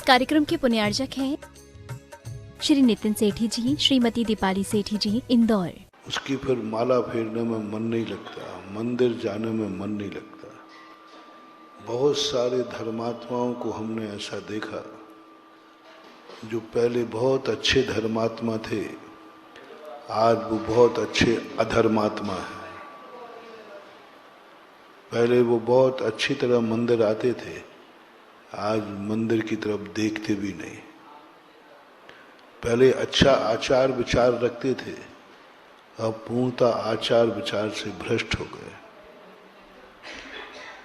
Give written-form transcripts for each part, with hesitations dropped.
कार्यक्रम के पुण्यार्जक हैं श्री नितिन सेठी जी, श्रीमती दीपाली सेठी जी, इंदौर। उसकी फिर माला फेरने में मन नहीं लगता, मंदिर जाने में मन नहीं लगता। बहुत सारे धर्मात्माओं को हमने ऐसा देखा जो पहले बहुत अच्छे धर्मात्मा थे, आज वो बहुत अच्छे अधर्मात्मा हैं। पहले वो बहुत अच्छी तरह मंदिर आते थे, आज मंदिर की तरफ देखते भी नहीं। पहले अच्छा आचार विचार रखते थे, अब पूर्णतः आचार विचार से भ्रष्ट हो गए।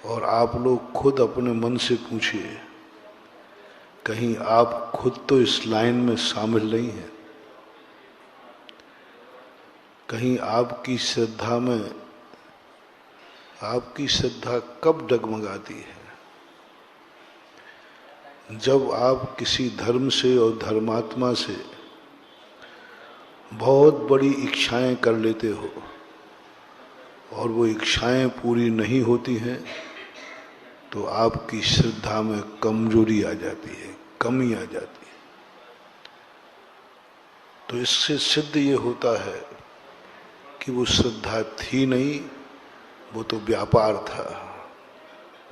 और आप लोग खुद अपने मन से पूछिए, कहीं आप खुद तो इस लाइन में शामिल नहीं हैं? कहीं आपकी श्रद्धा में, आपकी श्रद्धा कब डगमगाती है? जब आप किसी धर्म से और धर्मात्मा से बहुत बड़ी इच्छाएं कर लेते हो और वो इच्छाएं पूरी नहीं होती हैं, तो आपकी श्रद्धा में कमजोरी आ जाती है, कमी आ जाती है। तो इससे सिद्ध ये होता है कि वो श्रद्धा थी नहीं, वो तो व्यापार था,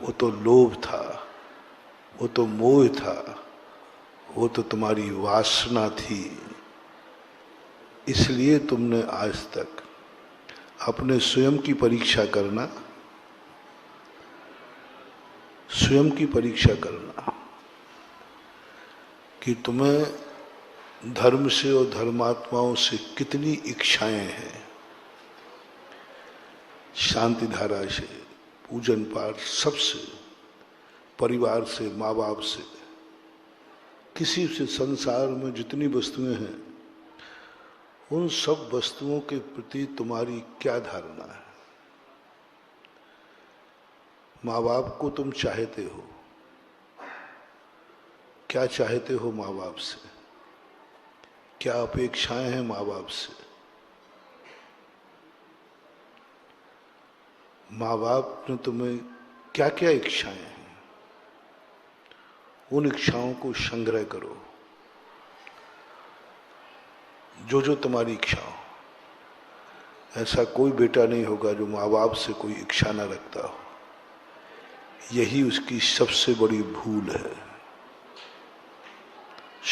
वो तो लोभ था, वो तो मोह था, वो तो तुम्हारी वासना थी। इसलिए तुमने आज तक अपने स्वयं की परीक्षा करना, स्वयं की परीक्षा करना कि तुम्हें धर्म से और धर्मात्माओं से कितनी इच्छाएं हैं। शांति धारा से, पूजन पाठ, सबसे, परिवार से, माँ बाप से, किसी से, संसार में जितनी वस्तुएं हैं, उन सब वस्तुओं के प्रति तुम्हारी क्या धारणा है? माँ बाप को तुम चाहते हो, क्या चाहते हो माँ बाप से? क्या अपेक्षाएं हैं माँ बाप से? माँ बाप ने तुम्हें क्या क्या इच्छाएं हैं? उन इच्छाओं को संग्रह करो, जो जो तुम्हारी इच्छा हो। ऐसा कोई बेटा नहीं होगा जो माँ बाप से कोई इच्छा न रखता हो। यही उसकी सबसे बड़ी भूल है,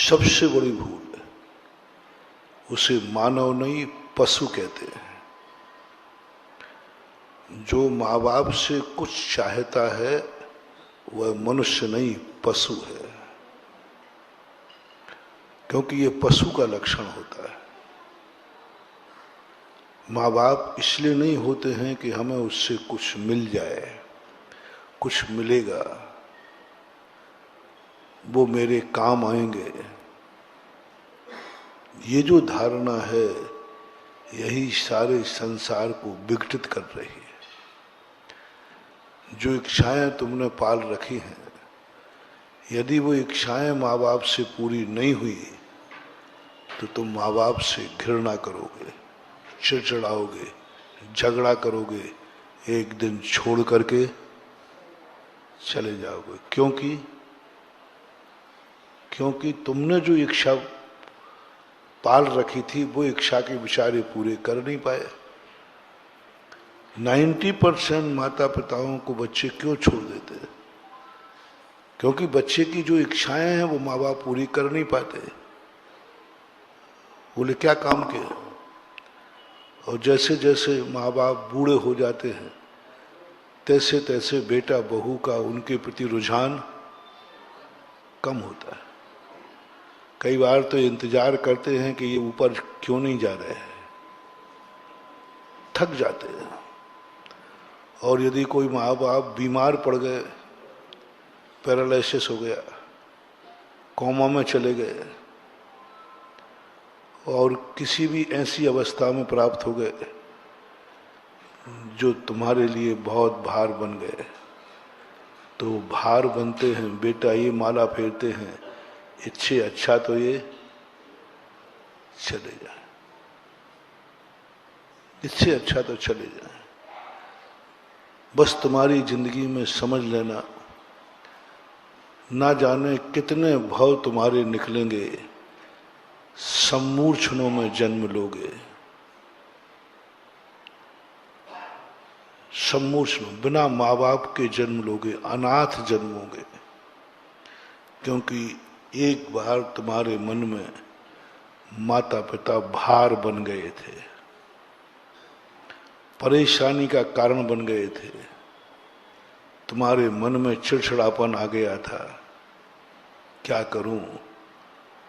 सबसे बड़ी भूल है। उसे मानव नहीं, पशु कहते हैं। जो माँ बाप से कुछ चाहता है वह मनुष्य नहीं, पशु है। क्योंकि ये पशु का लक्षण होता है। माँ बाप इसलिए नहीं होते हैं कि हमें उससे कुछ मिल जाए, कुछ मिलेगा, वो मेरे काम आएंगे। ये जो धारणा है, यही सारे संसार को विघटित कर रही है। जो इच्छाएं तुमने पाल रखी हैं, यदि वो इच्छाएं माँ बाप से पूरी नहीं हुई तो तुम माँ बाप से घृणा करोगे, चिड़चिड़ाओगे, झगड़ा करोगे, एक दिन छोड़ करके चले जाओगे। क्योंकि तुमने जो इच्छा पाल रखी थी, वो इच्छा के विचारे पूरे कर नहीं पाए। 90% माता पिताओं को बच्चे क्यों छोड़ देते हैं? क्योंकि बच्चे की जो इच्छाएं हैं वो माँ बाप पूरी कर नहीं पाते। बोले क्या काम के? और जैसे जैसे माँ बाप बूढ़े हो जाते हैं, तैसे तैसे बेटा बहू का उनके प्रति रुझान कम होता है। कई बार तो इंतजार करते हैं कि ये ऊपर क्यों नहीं जा रहे हैं, थक जाते हैं। और यदि कोई माँ बाप बीमार पड़ गए, पैरालिसिस हो गया, कोमा में चले गए, और किसी भी ऐसी अवस्था में प्राप्त हो गए जो तुम्हारे लिए बहुत भार बन गए, तो भार बनते हैं। बेटा ये माला फेरते हैं, इससे अच्छा तो ये चले जाए, इससे अच्छा तो चले जाए। बस तुम्हारी जिंदगी में समझ लेना, ना जाने कितने भव तुम्हारे निकलेंगे, सम्मूर्छनों में जन्म लोगे। सम्मूर्छनों, बिना माँ बाप के जन्म लोगे, अनाथ जन्मोगे। क्योंकि एक बार तुम्हारे मन में माता पिता भार बन गए थे, परेशानी का कारण बन गए थे। तुम्हारे मन में चिड़चिड़ापन आ गया था, क्या करूं,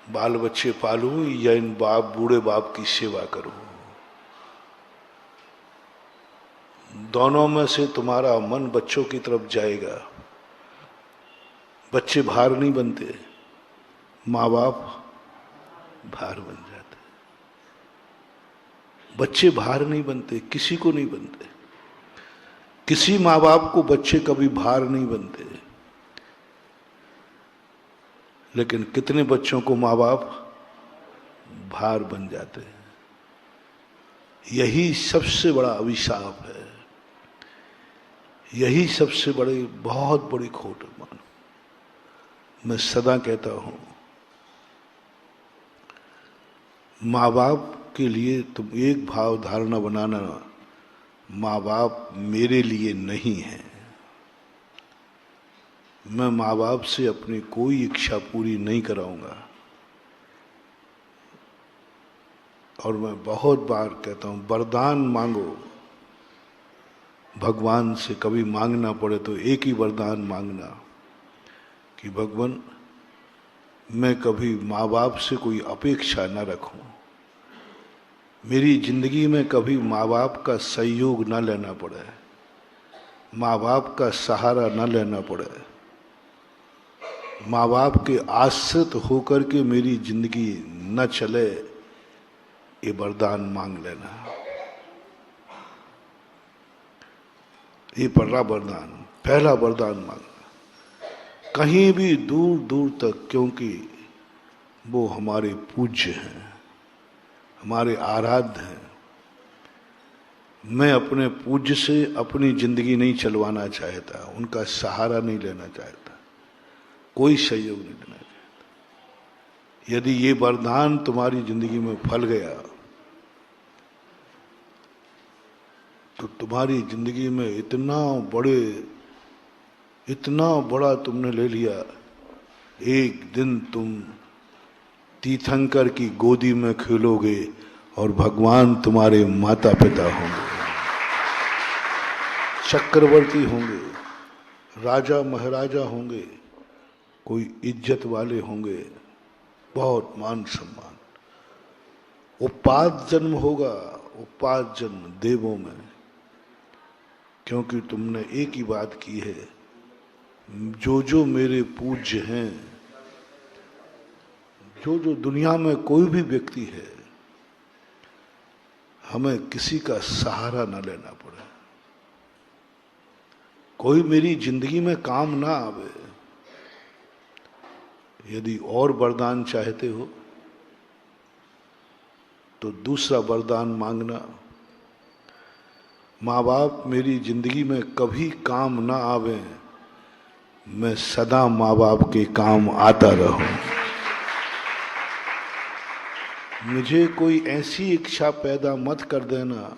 बाल बच्चे पालूं या इन बूढ़े बाप की सेवा करूं। दोनों में से तुम्हारा मन बच्चों की तरफ जाएगा। बच्चे भार नहीं बनते, माँ बाप भार बन जाते। बच्चे भार नहीं बनते, किसी को नहीं बनते। किसी माँ बाप को बच्चे कभी भार नहीं बनते, लेकिन कितने बच्चों को माँ बाप भार बन जाते हैं। यही सबसे बड़ा अभिशाप है, यही सबसे बड़ी, बहुत बड़ी खोट है। मानो, मैं सदा कहता हूं, माँ बाप के लिए तुम एक भाव धारणा बनाना, माँ बाप मेरे लिए नहीं है। मैं माँ बाप से अपनी कोई इच्छा पूरी नहीं कराऊंगा। और मैं बहुत बार कहता हूं, वरदान मांगो, भगवान से कभी मांगना पड़े तो एक ही वरदान मांगना कि भगवान, मैं कभी माँ बाप से कोई अपेक्षा न रखूं, मेरी जिंदगी में कभी माँ बाप का सहयोग न लेना पड़े, माँ बाप का सहारा न लेना पड़े, माँ बाप के आश्रित होकर के मेरी जिंदगी न चले, ये वरदान मांग लेना। ये पहला वरदान, पहला वरदान मांगना, कहीं भी दूर दूर तक, क्योंकि वो हमारे पूज्य हैं, हमारे आराध्य हैं। मैं अपने पूज्य से अपनी जिंदगी नहीं चलवाना चाहता, उनका सहारा नहीं लेना चाहता, कोई सहयोग नहीं देना चाहता। यदि ये वरदान तुम्हारी जिंदगी में फल गया तो तुम्हारी जिंदगी में इतना बड़ा तुमने ले लिया। एक दिन तुम तीर्थंकर की गोदी में खेलोगे और भगवान तुम्हारे माता पिता होंगे, चक्रवर्ती होंगे, राजा महाराजा होंगे, कोई इज्जत वाले होंगे, बहुत मान सम्मान। उपाद जन्म होगा, उपाद जन्म देवों में, क्योंकि तुमने एक ही बात की है, जो जो मेरे पूज्य हैं, जो जो दुनिया में कोई भी व्यक्ति है, हमें किसी का सहारा न लेना पड़े, कोई मेरी जिंदगी में काम ना आवे। यदि और वरदान चाहते हो तो दूसरा वरदान मांगना, माँ बाप मेरी जिंदगी में कभी काम ना आवे, मैं सदा माँ बाप के काम आता रहूं। मुझे कोई ऐसी इच्छा पैदा मत कर देना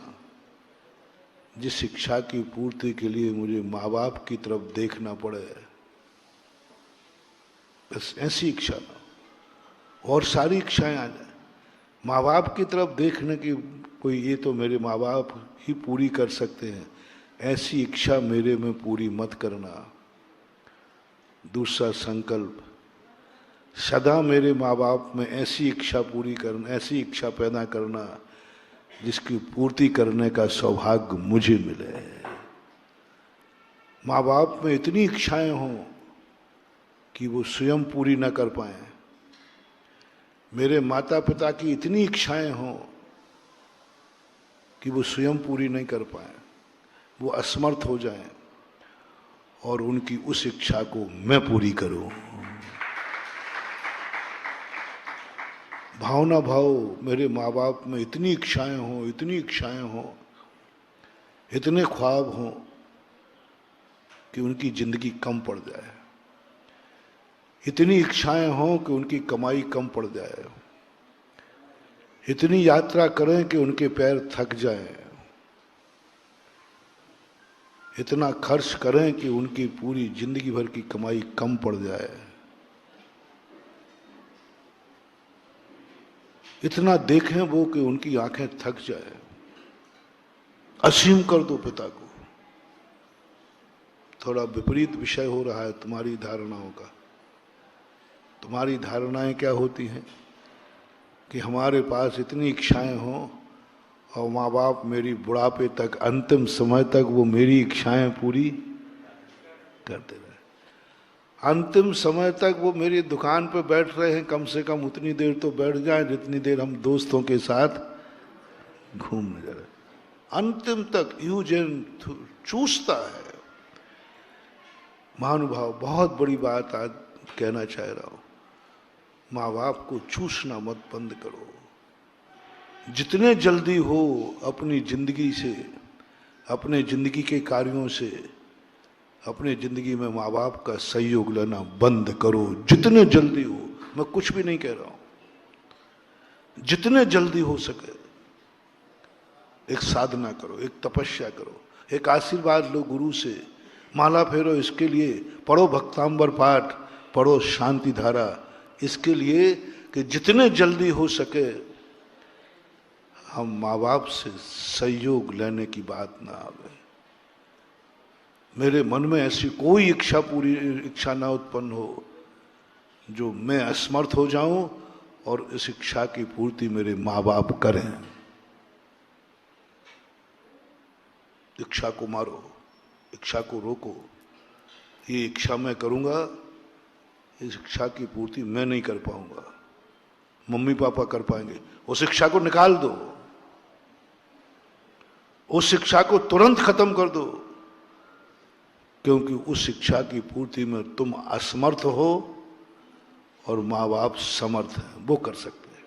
जिस इच्छा की पूर्ति के लिए मुझे माँ बाप की तरफ देखना पड़े, बस ऐसी इच्छा ना, और सारी इच्छाएं आ जाए। माँ बाप की तरफ देखने की कोई, ये तो मेरे माँ बाप ही पूरी कर सकते हैं, ऐसी इच्छा मेरे में पूरी मत करना। दूसरा संकल्प, सदा मेरे माँ बाप में ऐसी इच्छा पूरी करना, ऐसी इच्छा पैदा करना जिसकी पूर्ति करने का सौभाग्य मुझे मिले। माँ बाप में इतनी इच्छाएं हों कि वो स्वयं पूरी न कर पाए, मेरे माता पिता की इतनी इच्छाएं हों कि वो स्वयं पूरी नहीं कर पाए, वो असमर्थ हो जाएं, और उनकी उस इच्छा को मैं पूरी करूं। भावना भाव, मेरे माँ बाप में इतनी इच्छाएं हों, इतनी इच्छाएं हों, इतने ख्वाब हों कि उनकी जिंदगी कम पड़ जाए, इतनी इच्छाएं हों कि उनकी कमाई कम पड़ जाए, इतनी यात्रा करें कि उनके पैर थक जाएं, इतना खर्च करें कि उनकी पूरी जिंदगी भर की कमाई कम पड़ जाए, इतना देखें वो कि उनकी आंखें थक जाए। असीम कर दो पिता को। थोड़ा विपरीत विषय हो रहा है तुम्हारी धारणाओं का। तुम्हारी धारणाएं क्या होती हैं कि हमारे पास इतनी इच्छाएं हों और माँ बाप मेरी बुढ़ापे तक, अंतिम समय तक वो मेरी इच्छाएं पूरी करते रहे। अंतिम समय तक वो मेरी दुकान पे बैठ रहे हैं, कम से कम उतनी देर तो बैठ जाएं जितनी देर हम दोस्तों के साथ घूमने जा रहे। अंतिम तक यूज एंड चूसता है। महानुभाव, बहुत बड़ी बात आज कहना चाह रहा हूं। माँ बाप को चूसना मत बंद करो। जितने जल्दी हो अपनी जिंदगी से, अपने जिंदगी के कार्यों से, अपने जिंदगी में माँ बाप का सहयोग लेना बंद करो। जितने जल्दी हो, मैं कुछ भी नहीं कह रहा हूं, जितने जल्दी हो सके एक साधना करो, एक तपस्या करो, एक आशीर्वाद लो गुरु से, माला फेरो इसके लिए, पढ़ो भक्तांबर पाठ, पढ़ो शांति धारा, इसके लिए कि जितने जल्दी हो सके हम माँ बाप से सहयोग लेने की बात ना आवे। मेरे मन में ऐसी कोई इच्छा ना उत्पन्न हो जो मैं असमर्थ हो जाऊं और इस इच्छा की पूर्ति मेरे माँ बाप करें। इच्छा को मारो, इच्छा को रोको। ये इच्छा मैं करूंगा, इस इच्छा की पूर्ति मैं नहीं कर पाऊंगा, मम्मी पापा कर पाएंगे। उस इच्छा को निकाल दो, उस इच्छा को तुरंत खत्म कर दो, क्योंकि उस इच्छा की पूर्ति में तुम असमर्थ हो और माँ बाप समर्थ हैं, वो कर सकते हैं।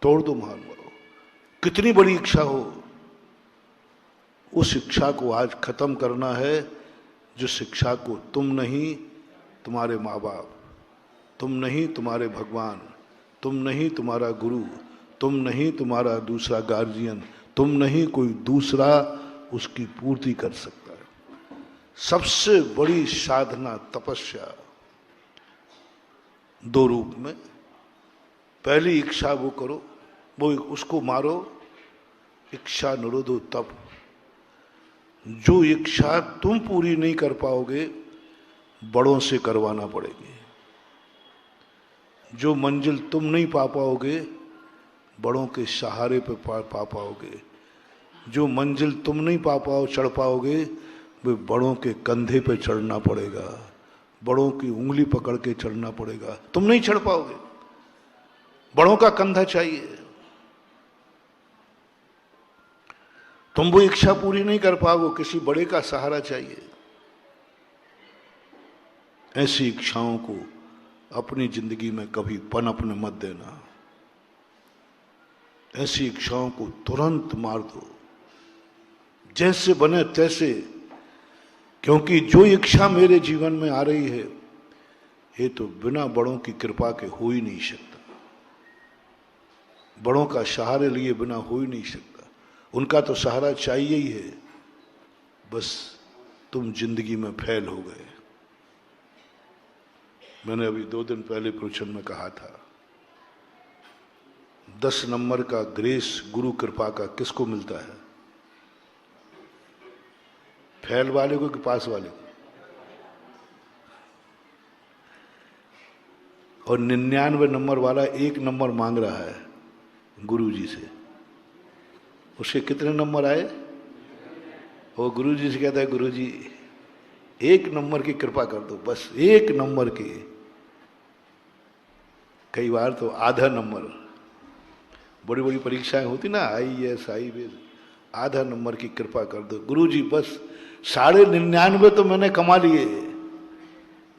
तोड़ दो महानुभाव। कितनी बड़ी इच्छा हो, उस इच्छा को आज खत्म करना है। जिस इच्छा को तुम नहीं, तुम्हारे माँ बाप, तुम नहीं तुम्हारे भगवान, तुम नहीं तुम्हारा गुरु, तुम नहीं तुम्हारा दूसरा गार्जियन, तुम नहीं कोई दूसरा उसकी पूर्ति कर सकता है। सबसे बड़ी साधना तपस्या दो रूप में। पहली इच्छा वो करो, वो उसको मारो, इच्छा निरोधो तप। जो इच्छा तुम पूरी नहीं कर पाओगे बड़ों से करवाना पड़ेगी। जो मंजिल तुम नहीं पा पाओगे बड़ों के सहारे पे पा पाओगे। जो मंजिल तुम नहीं चढ़ पाओगे वे बड़ों के कंधे पे चढ़ना पड़ेगा, बड़ों की उंगली पकड़ के चढ़ना पड़ेगा। तुम नहीं चढ़ पाओगे, बड़ों का कंधा चाहिए। तुम वो इच्छा पूरी नहीं कर पाओगे, किसी बड़े का सहारा चाहिए। ऐसी इच्छाओं को अपनी जिंदगी में कभी पनपने मत देना। ऐसी इच्छाओं को तुरंत मार दो, जैसे बने तैसे। क्योंकि जो इच्छा मेरे जीवन में आ रही है ये तो बिना बड़ों की कृपा के हो ही नहीं सकता, बड़ों का सहारे लिए बिना हो ही नहीं सकता। उनका तो सहारा चाहिए ही है, बस तुम जिंदगी में फेल हो गए। मैंने अभी 2 दिन पहले प्रवचन में कहा था, 10 नंबर का ग्रेस गुरु कृपा का किसको मिलता है? फेल वाले को कि पास वाले को? और 99 नंबर वाला 1 नंबर मांग रहा है गुरु जी से। उसके कितने नंबर आए? वो गुरु जी से कहता है, गुरु जी 1 नंबर की कृपा कर दो, बस 1 नंबर की। कई बार तो आधा नंबर, बड़ी बड़ी परीक्षाएं होती ना, IAS IBS, आधा नंबर की कृपा कर दो गुरु जी, बस 99.5 तो मैंने कमा लिए,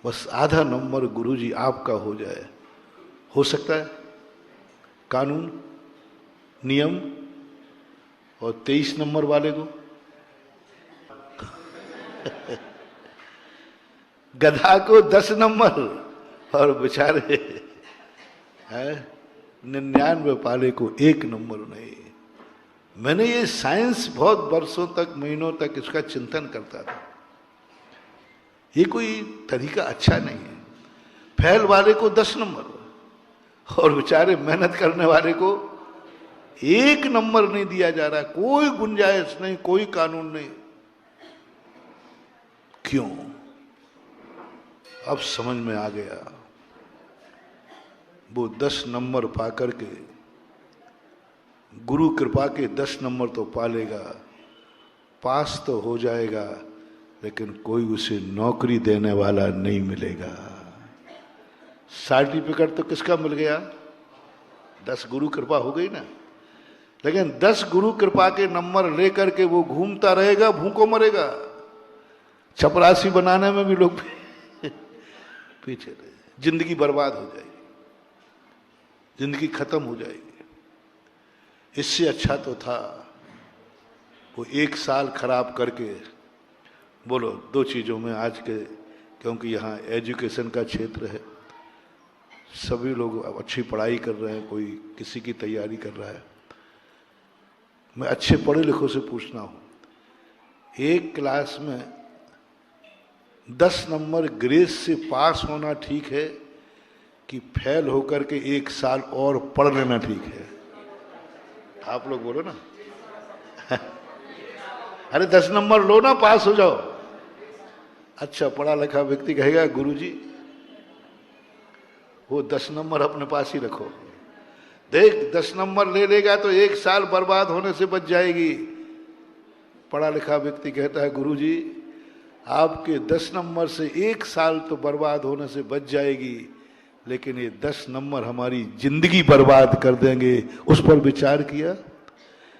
बस आधा नंबर गुरु जी आपका हो जाए। हो सकता है? कानून नियम। और 23 नंबर वाले को गधा को 10 नंबर और बेचारे 99 पाले को 1 नंबर नहीं। मैंने ये साइंस बहुत वर्षों तक, महीनों तक इसका चिंतन करता था। ये कोई तरीका अच्छा नहीं है। फेल वाले को 10 नंबर और बेचारे मेहनत करने वाले को 1 नंबर नहीं दिया जा रहा। कोई गुंजाइश नहीं, कोई कानून नहीं। क्यों? अब समझ में आ गया। वो 10 नंबर पा करके, गुरु कृपा के 10 नंबर तो पा लेगा, पास तो हो जाएगा, लेकिन कोई उसे नौकरी देने वाला नहीं मिलेगा। सर्टिफिकेट तो किसका मिल गया? 10 गुरु कृपा हो गई ना। लेकिन 10 गुरु कृपा के नंबर लेकर के वो घूमता रहेगा, भूखों मरेगा। चपरासी बनाने में भी लोग पीछे रहे, जिंदगी बर्बाद हो जाएगी, जिंदगी खत्म हो जाएगी। इससे अच्छा तो था वो 1 साल खराब करके, बोलो 2 चीजों में आज के, क्योंकि यहाँ एजुकेशन का क्षेत्र है, सभी लोग अच्छी पढ़ाई कर रहे हैं, कोई किसी की तैयारी कर रहा है। मैं अच्छे पढ़े लिखों से पूछना हूँ, एक क्लास में 10 नंबर ग्रेस से पास होना ठीक है कि फेल होकर के 1 साल और पढ़ लेना ठीक है? आप लोग बोलो ना। अरे 10 नंबर लो ना, पास हो जाओ। अच्छा पढ़ा लिखा व्यक्ति कहेगा गुरुजी वो 10 नंबर अपने पास ही रखो, देख 10 नंबर ले लेगा तो 1 साल बर्बाद होने से बच जाएगी। पढ़ा लिखा व्यक्ति कहता है गुरुजी आपके 10 नंबर से 1 साल तो बर्बाद होने से बच जाएगी, लेकिन ये 10 नंबर हमारी जिंदगी बर्बाद कर देंगे। उस पर विचार किया?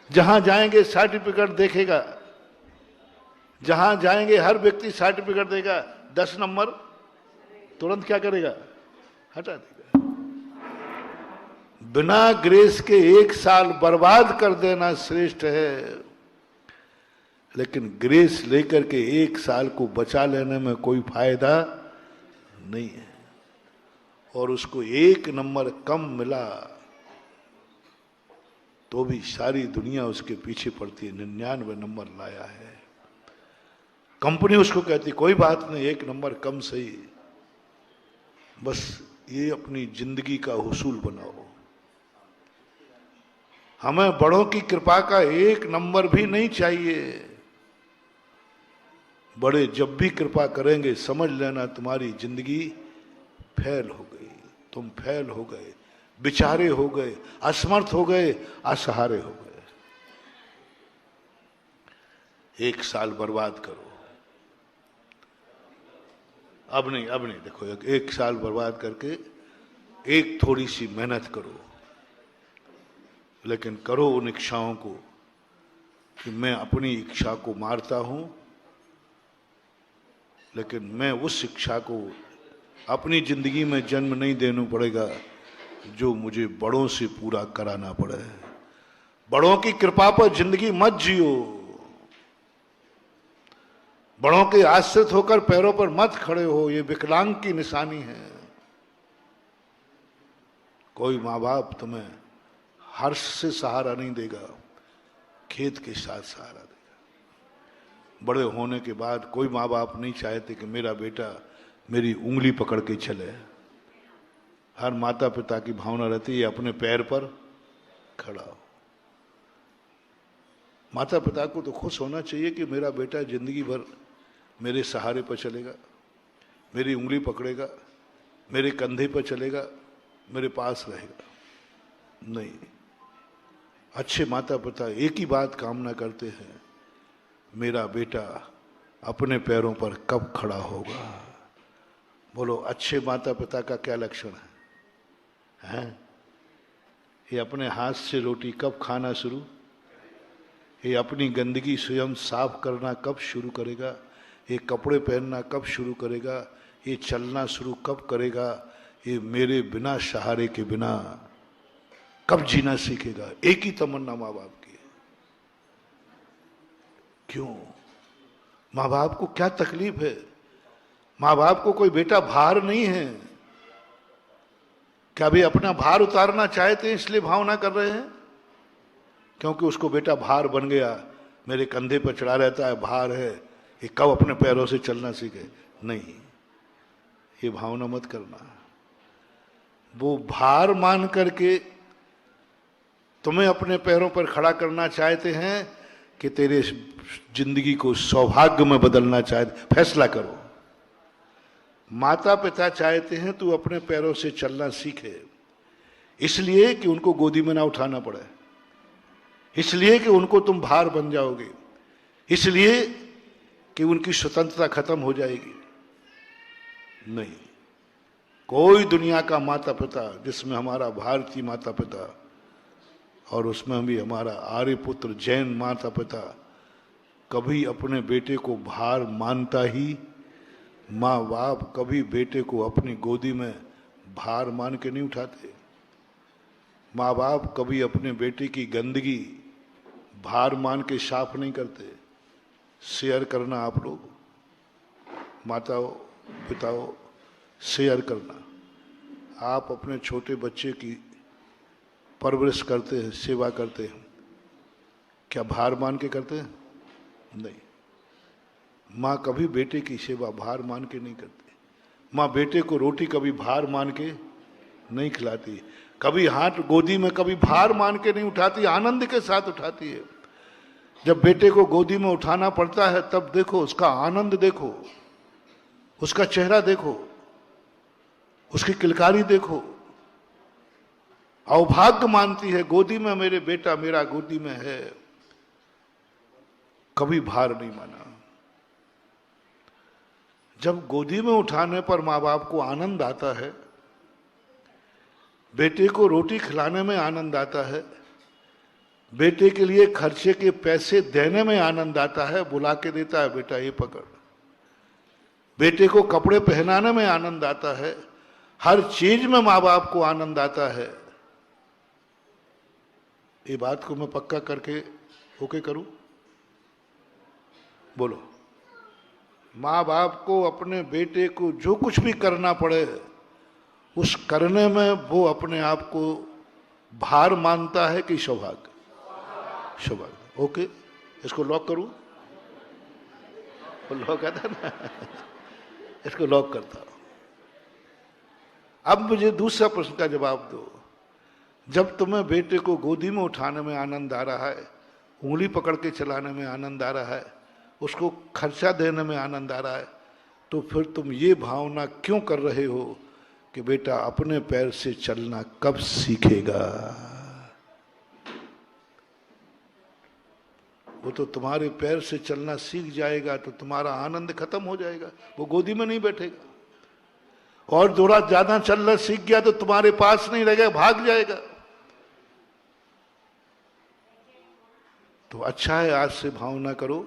जहां जाएंगे सर्टिफिकेट देखेगा, जहां जाएंगे हर व्यक्ति सर्टिफिकेट देगा, 10 नंबर तुरंत क्या करेगा? हटा देगा। बिना ग्रेस के 1 साल बर्बाद कर देना श्रेष्ठ है, लेकिन ग्रेस लेकर के 1 साल को बचा लेने में कोई फायदा नहीं है। और उसको 1 नंबर कम मिला तो भी सारी दुनिया उसके पीछे पड़ती है। 99 नंबर लाया है, कंपनी उसको कहती कोई बात नहीं 1 नंबर कम सही, बस ये अपनी जिंदगी का हुसूल बनाओ। हमें बड़ों की कृपा का 1 नंबर भी नहीं चाहिए। बड़े जब भी कृपा करेंगे समझ लेना तुम्हारी जिंदगी फेल हो गई, तुम फेल हो गए, बेचारे हो गए, असमर्थ हो गए, असहारे हो गए। 1 साल बर्बाद करो। अब नहीं देखो, 1 साल बर्बाद करके एक थोड़ी सी मेहनत करो, लेकिन करो उन इच्छाओं को कि मैं अपनी इच्छा को मारता हूं, लेकिन मैं उस इच्छा को अपनी जिंदगी में जन्म नहीं देना पड़ेगा जो मुझे बड़ों से पूरा कराना पड़े। बड़ों की कृपा पर जिंदगी मत जियो, बड़ों के आश्रित होकर पैरों पर मत खड़े हो, ये विकलांग की निशानी है। कोई माँ बाप तुम्हें हर्ष से सहारा नहीं देगा, खेत के साथ सहारा देगा। बड़े होने के बाद कोई माँ बाप नहीं चाहते कि मेरा बेटा मेरी उंगली पकड़ के चले। हर माता पिता की भावना रहती है अपने पैर पर खड़ा हो। माता पिता को तो खुश होना चाहिए कि मेरा बेटा जिंदगी भर मेरे सहारे पर चलेगा, मेरी उंगली पकड़ेगा, मेरे कंधे पर चलेगा, मेरे पास रहेगा। नहीं, अच्छे माता पिता एक ही बात कामना करते हैं, मेरा बेटा अपने पैरों पर कब खड़ा होगा। बोलो अच्छे माता पिता का क्या लक्षण है? ये अपने हाथ से रोटी कब खाना शुरू, ये अपनी गंदगी स्वयं साफ करना कब शुरू करेगा, ये कपड़े पहनना कब शुरू करेगा, ये चलना शुरू कब करेगा, ये मेरे बिना सहारे के बिना कब जीना सीखेगा। एक ही तमन्ना माँ बाप की है। क्यों? माँ बाप को क्या तकलीफ है? माँ बाप को कोई बेटा भार नहीं है। क्या भी अपना भार उतारना चाहते हैं इसलिए भावना कर रहे हैं? क्योंकि उसको बेटा भार बन गया, मेरे कंधे पर चढ़ा रहता है, भार है, ये कब अपने पैरों से चलना सीखे? नहीं, ये भावना मत करना। वो भार मान करके तुम्हें अपने पैरों पर खड़ा करना चाहते हैं कि तेरे जिंदगी को सौभाग्य में बदलना चाहते? फैसला करो। माता पिता चाहते हैं तू अपने पैरों से चलना सीखे, इसलिए कि उनको गोदी में ना उठाना पड़े, इसलिए कि उनको तुम भार बन जाओगे, इसलिए कि उनकी स्वतंत्रता खत्म हो जाएगी। नहीं, कोई दुनिया का माता पिता, जिसमें हमारा भारतीय माता पिता और उसमें भी हमारा आर्यपुत्र जैन माता पिता, कभी अपने बेटे को भार मानता ही। माँ बाप कभी बेटे को अपनी गोदी में भार मान के नहीं उठाते। माँ बाप कभी अपने बेटे की गंदगी भार मान के साफ नहीं करते। शेयर करना, आप लोग माताओं पिताओं, शेयर करना। आप अपने छोटे बच्चे की परवरिश करते हैं, सेवा करते हैं, क्या भार मान के करते हैं? नहीं। माँ कभी बेटे की सेवा भार मान के नहीं करती। माँ बेटे को रोटी कभी भार मान के नहीं खिलाती, कभी हाथ गोदी में कभी भार मान के नहीं उठाती, आनंद के साथ उठाती है। जब बेटे को गोदी में उठाना पड़ता है तब देखो उसका आनंद, देखो उसका चेहरा, देखो उसकी किलकारी, देखो अवभाग्य मानती है, गोदी में मेरे बेटा मेरा गोदी में है। कभी भार नहीं माना। जब गोदी में उठाने पर माँ बाप को आनंद आता है, बेटे को रोटी खिलाने में आनंद आता है, बेटे के लिए खर्चे के पैसे देने में आनंद आता है, बुला के देता है, बेटा ये पकड़। बेटे को कपड़े पहनाने में आनंद आता है, हर चीज में माँ बाप को आनंद आता है। ये बात को मैं पक्का करके ओके करूं? बोलो। माँ बाप को अपने बेटे को जो कुछ भी करना पड़े, उस करने में वो अपने आप को भार मानता है कि सौभाग्य? सौभाग्य। ओके, इसको लॉक करूं? लॉक आता ना, इसको लॉक करता हूं। अब मुझे दूसरा प्रश्न का जवाब दो। जब तुम्हें बेटे को गोदी में उठाने में आनंद आ रहा है, उंगली पकड़ के चलाने में आनंद आ रहा है, उसको खर्चा देने में आनंद आ रहा है, तो फिर तुम ये भावना क्यों कर रहे हो कि बेटा अपने पैर से चलना कब सीखेगा? वो तो तुम्हारे पैर से चलना सीख जाएगा तो तुम्हारा आनंद खत्म हो जाएगा, वो गोदी में नहीं बैठेगा। और थोड़ा ज्यादा चलना सीख गया तो तुम्हारे पास नहीं रहेगा, भाग जाएगा। तो अच्छा है, आज से भावना करो,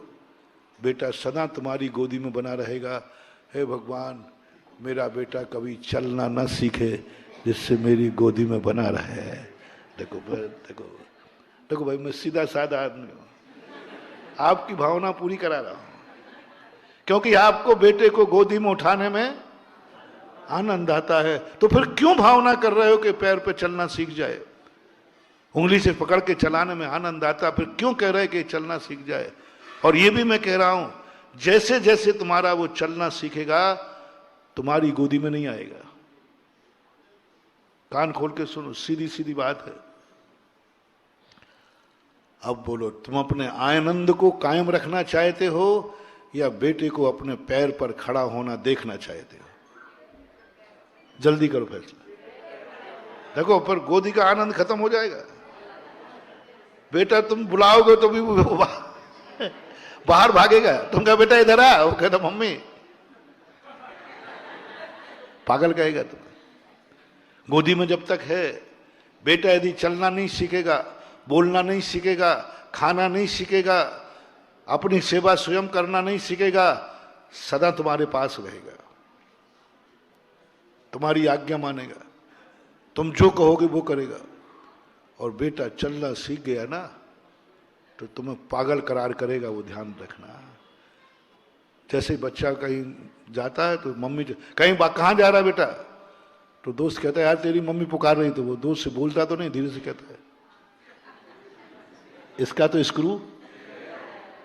बेटा सदा तुम्हारी गोदी में बना रहेगा। हे भगवान, मेरा बेटा कभी चलना न सीखे, जिससे मेरी गोदी में बना रहे। देखो देखो देखो भाई, मैं सीधा साधा आदमी हूं, आपकी भावना पूरी करा रहा हूं। क्योंकि आपको बेटे को गोदी में उठाने में आनंद आता है, तो फिर क्यों भावना कर रहे हो कि पैर पे चलना सीख जाए? उंगली से पकड़ के चलाने में आनंद आता, फिर क्यों कह रहे कि चलना सीख जाए? और ये भी मैं कह रहा हूं, जैसे जैसे तुम्हारा वो चलना सीखेगा, तुम्हारी गोदी में नहीं आएगा। कान खोल के सुनो, सीधी सीधी बात है। अब बोलो, तुम अपने आनंद को कायम रखना चाहते हो या बेटे को अपने पैर पर खड़ा होना देखना चाहते हो? जल्दी करो फैसला। देखो, पर गोदी का आनंद खत्म हो जाएगा। बेटा तुम बुलाओगे तो भी बाहर भागेगा। तुम कहा बेटा इधर आ, वो कहता मम्मी, पागल कहेगा तुम्हें। गोदी में जब तक है, बेटा यदि चलना नहीं सीखेगा, बोलना नहीं सीखेगा, खाना नहीं सीखेगा, अपनी सेवा स्वयं करना नहीं सीखेगा, सदा तुम्हारे पास रहेगा, तुम्हारी आज्ञा मानेगा, तुम जो कहोगे वो करेगा। और बेटा चलना सीख गया ना, तो तुम्हें पागल करार करेगा, वो ध्यान रखना। जैसे बच्चा कहीं जाता है तो मम्मी कहीं कहाँ जा रहा है बेटा, तो दोस्त कहता है यार तेरी मम्मी पुकार रही, तो वो दोस्त से बोलता तो नहीं, धीरे से कहता है इसका तो स्क्रू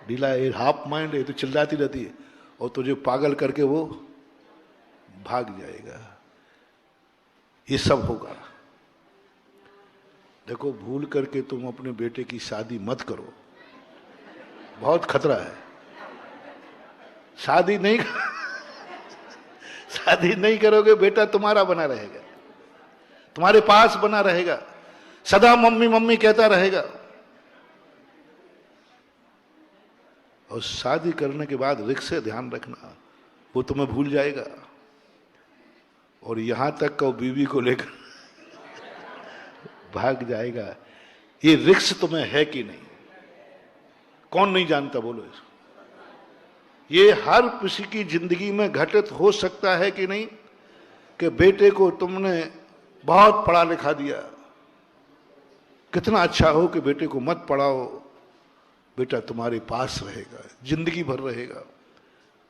ढीला है, हाफ माइंड है, तो चिल्लाती रहती है और तुझे पागल करके वो भाग जाएगा। ये सब होगा। देखो भूल करके तुम अपने बेटे की शादी मत करो, बहुत खतरा है। शादी नहीं करोगे, बेटा तुम्हारा बना रहेगा, तुम्हारे पास बना रहेगा, सदा मम्मी मम्मी कहता रहेगा। और शादी करने के बाद रिक्स से ध्यान रखना, वो तुम्हें भूल जाएगा। और यहां तक का बीवी को लेकर भाग जाएगा। ये रिक्स तुम्हें है कि नहीं, कौन नहीं जानता, बोलो इसको। ये हर किसी की जिंदगी में घटित हो सकता है कि नहीं, कि बेटे को तुमने बहुत पढ़ा लिखा दिया, कितना अच्छा हो कि बेटे को मत पढ़ाओ, बेटा तुम्हारे पास रहेगा, जिंदगी भर रहेगा।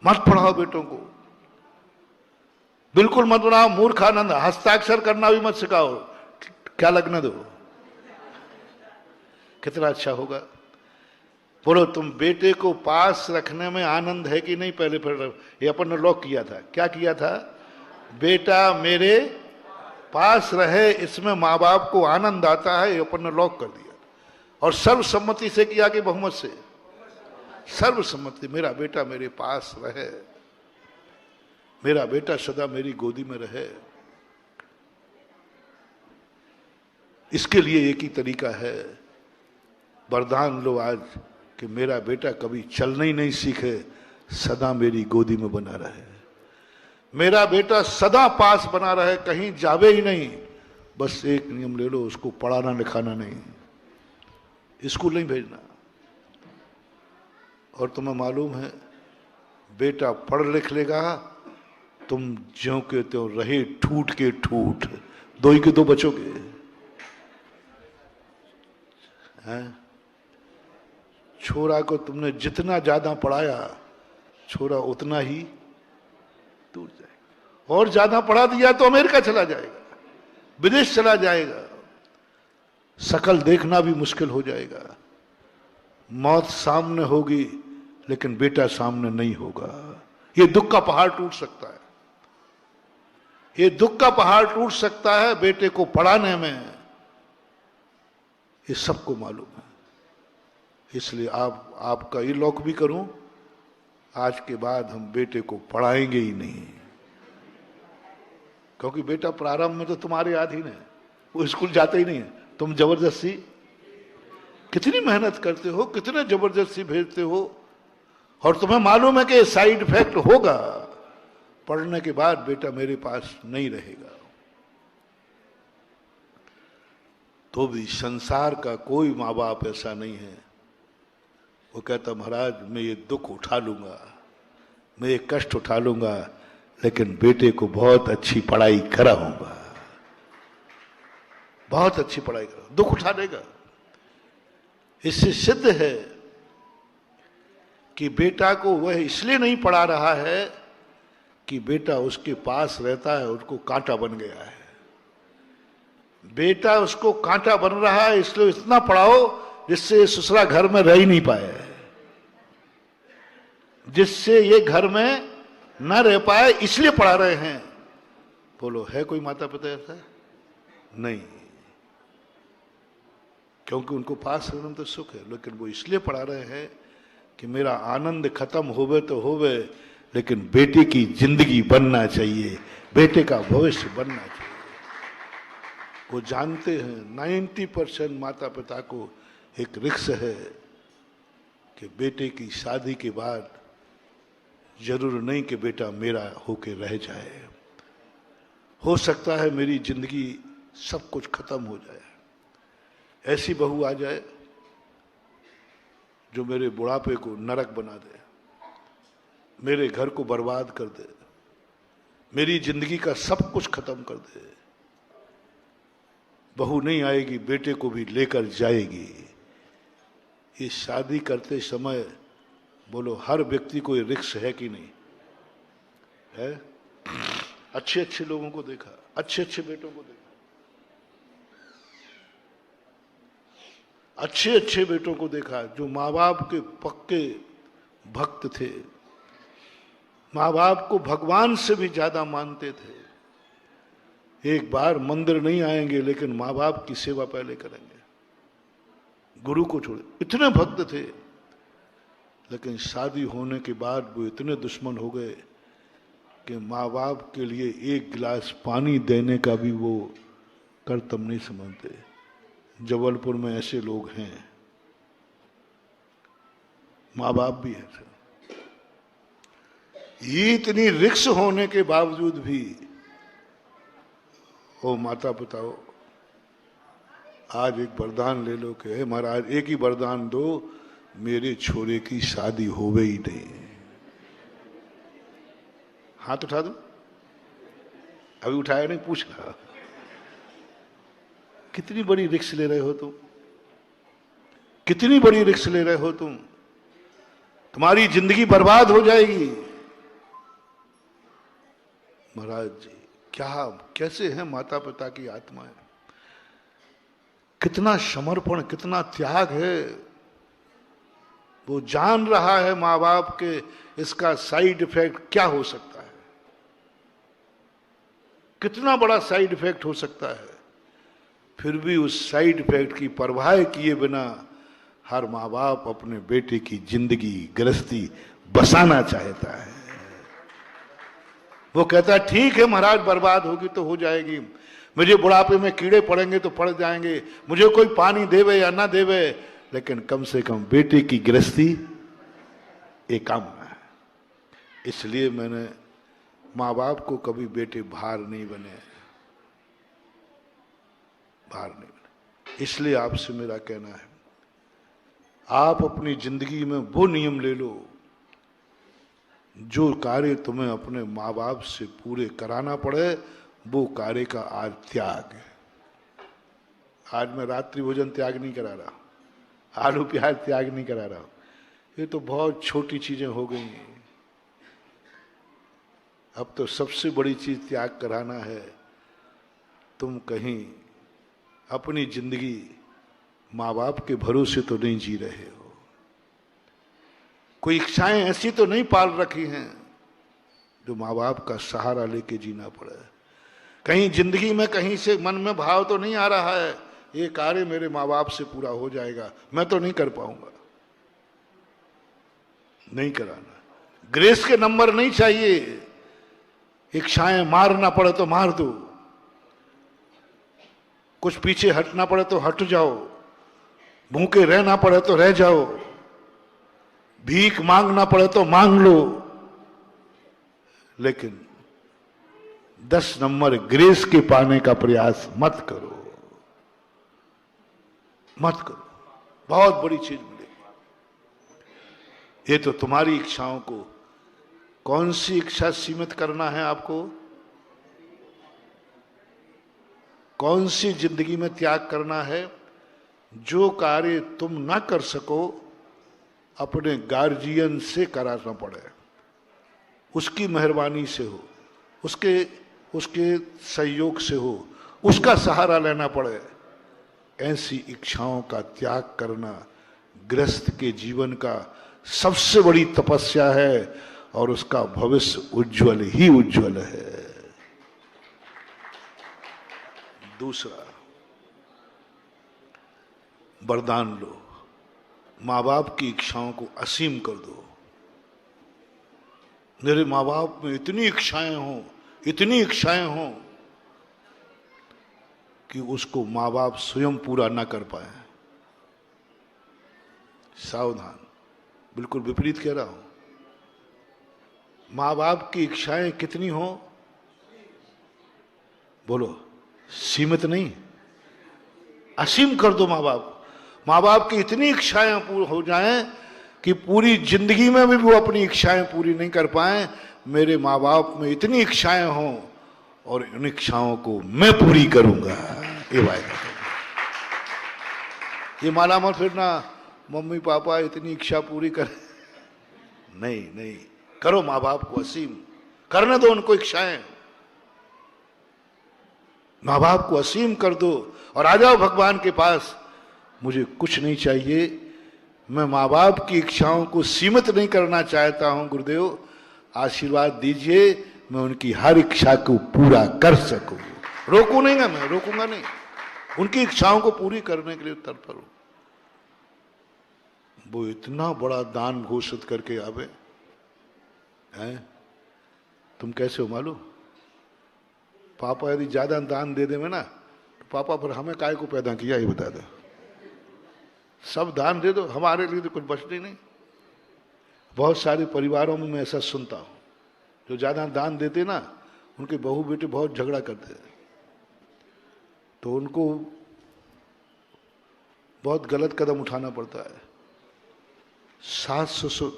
मत पढ़ाओ बेटों को, बिल्कुल मत पढ़ाओ। मूर्खानंद, हस्ताक्षर करना भी मत सिखाओ, क्या लगने दो, कितना अच्छा होगा। बोलो तुम बेटे को पास रखने में आनंद है कि नहीं। पहले फिर ये अपन ने लॉक किया था, क्या किया था, बेटा मेरे पास रहे, इसमें माँ बाप को आनंद आता है, ये अपन ने लॉक कर दिया। और सर्वसम्मति से किया कि बहुमत से, सर्वसम्मति, मेरा बेटा मेरे पास रहे, मेरा बेटा सदा मेरी गोदी में रहे। इसके लिए एक ही तरीका है, वरदान लो आज कि मेरा बेटा कभी चलना ही नहीं सीखे, सदा मेरी गोदी में बना रहे, मेरा बेटा सदा पास बना रहे, कहीं जावे ही नहीं। बस एक नियम ले लो, उसको पढ़ाना लिखाना नहीं, स्कूल नहीं भेजना। और तुम्हें मालूम है बेटा पढ़ लिख लेगा, तुम ज्यों के त्यों रहे ठूठ के ठूठ, दो ही के दो बचोगे। हैं? छोरा को तुमने जितना ज्यादा पढ़ाया, छोरा उतना ही दूर जाएगा। और ज्यादा पढ़ा दिया तो अमेरिका चला जाएगा, विदेश चला जाएगा, शकल देखना भी मुश्किल हो जाएगा। मौत सामने होगी लेकिन बेटा सामने नहीं होगा। ये दुख का पहाड़ टूट सकता है, ये दुख का पहाड़ टूट सकता है बेटे को पढ़ाने में, ये सबको मालूम है। इसलिए आपका ये लॉक भी करूं, आज के बाद हम बेटे को पढ़ाएंगे ही नहीं, क्योंकि बेटा प्रारंभ में तो तुम्हारे अधीन है, वो स्कूल जाते ही नहीं है। तुम जबरदस्ती कितनी मेहनत करते हो, कितने जबरदस्ती भेजते हो, और तुम्हें मालूम है कि साइड इफेक्ट होगा, पढ़ने के बाद बेटा मेरे पास नहीं रहेगा। तो भी संसार का कोई माँ बाप ऐसा नहीं है वो कहता महाराज मैं ये दुख उठा लूंगा, मैं ये कष्ट उठा लूंगा, लेकिन बेटे को बहुत अच्छी पढ़ाई कराऊंगा, बहुत अच्छी पढ़ाई करा, दुख उठा देगा। इससे सिद्ध है कि बेटा को वह इसलिए नहीं पढ़ा रहा है कि बेटा उसके पास रहता है, उसको कांटा बन गया है। बेटा उसको कांटा बन रहा है, इसलिए इतना पढ़ाओ जिससे ससुरा घर में रह ही नहीं पाए, जिससे ये घर में न रह पाए, इसलिए पढ़ा रहे हैं। बोलो है कोई माता पिता ऐसा? नहीं, क्योंकि उनको पास रहने में तो सुख है, लेकिन वो इसलिए पढ़ा रहे हैं कि मेरा आनंद खत्म होवे तो होवे, लेकिन बेटे की जिंदगी बनना चाहिए, बेटे का भविष्य बनना चाहिए। वो जानते हैं 90% माता पिता को एक रिक्स है कि बेटे की शादी के बाद जरूर नहीं कि बेटा मेरा होके रह जाए, हो सकता है मेरी जिंदगी सब कुछ खत्म हो जाए, ऐसी बहू आ जाए जो मेरे बुढ़ापे को नरक बना दे, मेरे घर को बर्बाद कर दे, मेरी जिंदगी का सब कुछ खत्म कर दे। बहू नहीं आएगी, बेटे को भी लेकर जाएगी। ये शादी करते समय बोलो, हर व्यक्ति को ये रिक्स है कि नहीं है? अच्छे अच्छे लोगों को देखा, अच्छे अच्छे बेटों को देखा, अच्छे अच्छे बेटों को देखा जो माँ बाप के पक्के भक्त थे, माँ बाप को भगवान से भी ज्यादा मानते थे। एक बार मंदिर नहीं आएंगे लेकिन माँ बाप की सेवा पहले करेंगे, गुरु को छोड़े। इतने भक्त थे, लेकिन शादी होने के बाद वो इतने दुश्मन हो गए कि माँ बाप के लिए एक गिलास पानी देने का भी वो कर्तव्य नहीं समझते। जबलपुर में ऐसे लोग हैं, माँ बाप भी हैं। ये इतनी रिक्स होने के बावजूद भी ओ माता पिता हो, आज एक वरदान ले लो कि हे महाराज एक ही वरदान दो, मेरे छोरे की शादी होवे ही नहीं। हाथ उठा दो, अभी उठाया नहीं, पूछ रहा। कितनी बड़ी रिक्स ले रहे हो तुम, कितनी बड़ी रिक्स ले रहे हो तुम, तुम्हारी जिंदगी बर्बाद हो जाएगी। महाराज जी क्या कैसे है माता पिता की आत्माएं, कितना समर्पण, कितना त्याग है। वो जान रहा है माँ बाप के इसका साइड इफेक्ट क्या हो सकता है, कितना बड़ा साइड इफेक्ट हो सकता है, फिर भी उस साइड इफेक्ट की परवाह किए बिना हर माँ बाप अपने बेटे की जिंदगी गृहस्थी बसाना चाहता है। वो कहता है ठीक है महाराज, बर्बाद होगी तो हो जाएगी, मुझे बुढ़ापे में कीड़े पड़ेंगे तो पड़ जाएंगे, मुझे कोई पानी देवे या ना देवे, लेकिन कम से कम बेटे की गृहस्थी एक कामना है। इसलिए मैंने माँ बाप को कभी बेटे भार नहीं बने, भार नहीं बने। इसलिए आपसे मेरा कहना है, आप अपनी जिंदगी में वो नियम ले लो जो कार्य तुम्हें अपने माँ बाप से पूरे कराना पड़े, वो कार्य का आज त्याग है। आज मैं रात्रि भोजन त्याग नहीं करा रहा, आलू प्याज त्याग नहीं करा रहा, ये तो बहुत छोटी चीजें हो गई हैं। अब तो सबसे बड़ी चीज त्याग कराना है। तुम कहीं अपनी जिंदगी माँ बाप के भरोसे तो नहीं जी रहे हो, कोई इच्छाएं ऐसी तो नहीं पाल रखी हैं जो माँ बाप का सहारा लेके जीना पड़े। कहीं जिंदगी में कहीं से मन में भाव तो नहीं आ रहा है ये कार्य मेरे माँ बाप से पूरा हो जाएगा, मैं तो नहीं कर पाऊंगा, नहीं कराना। ग्रेस के नंबर नहीं चाहिए, इच्छाएं मारना पड़े तो मार दो, कुछ पीछे हटना पड़े तो हट जाओ, भूखे रहना पड़े तो रह जाओ, भीख मांगना पड़े तो मांग लो, लेकिन 10 नंबर ग्रेस के पाने का प्रयास मत करो, मत करो। बहुत बड़ी चीज मिलेगी। ये तो तुम्हारी इच्छाओं को, कौन सी इच्छा सीमित करना है आपको, कौन सी जिंदगी में त्याग करना है। जो कार्य तुम ना कर सको अपने गार्जियन से कराना पड़े, उसकी मेहरबानी से हो, उसके सहयोग से हो, उसका सहारा लेना पड़े, ऐसी इच्छाओं का त्याग करना गृहस्थ के जीवन का सबसे बड़ी तपस्या है और उसका भविष्य उज्जवल ही उज्जवल है। दूसरा वरदान लो, माँ बाप की इच्छाओं को असीम कर दो। मेरे माँ बाप में इतनी इच्छाएं हों, इतनी इच्छाएं हों कि उसको माँ बाप स्वयं पूरा ना कर पाए। सावधान, बिल्कुल विपरीत कह रहा हूं। माँ बाप की इच्छाएं कितनी हो, बोलो, सीमित नहीं, असीम कर दो। माँ बाप की इतनी इच्छाएं पूरी हो जाएं कि पूरी जिंदगी में भी वो अपनी इच्छाएं पूरी नहीं कर पाए। मेरे माँ बाप में इतनी इच्छाएं हों और इन इच्छाओं को मैं पूरी करूंगा, ये वायदा करूंगा। ये माला मत फिरना, मम्मी पापा इतनी इच्छा पूरी कर, नहीं नहीं, करो माँ बाप को असीम, करने दो उनको इच्छाएं, माँ बाप को असीम कर दो और आ जाओ भगवान के पास। मुझे कुछ नहीं चाहिए, मैं माँ बाप की इच्छाओं को सीमित नहीं करना चाहता हूं, गुरुदेव आशीर्वाद दीजिए मैं उनकी हर इच्छा को पूरा कर सकूं। रोकू नहीं ना, मैं रोकूंगा नहीं, उनकी इच्छाओं को पूरी करने के लिए तत्पर हूं। वो इतना बड़ा दान घोषित करके आवे हैं, तुम कैसे हो मालूम? पापा यदि ज्यादा दान दे देवे ना तो पापा फिर हमें काय को पैदा किया ये बता दो। सब दान दे दो, हमारे लिए तो कुछ बचने नहीं। बहुत सारे परिवारों में मैं ऐसा सुनता हूं, जो ज्यादा दान देते ना उनके बहू बेटे बहुत झगड़ा करते हैं, तो उनको बहुत गलत कदम उठाना पड़ता है। सास ससुर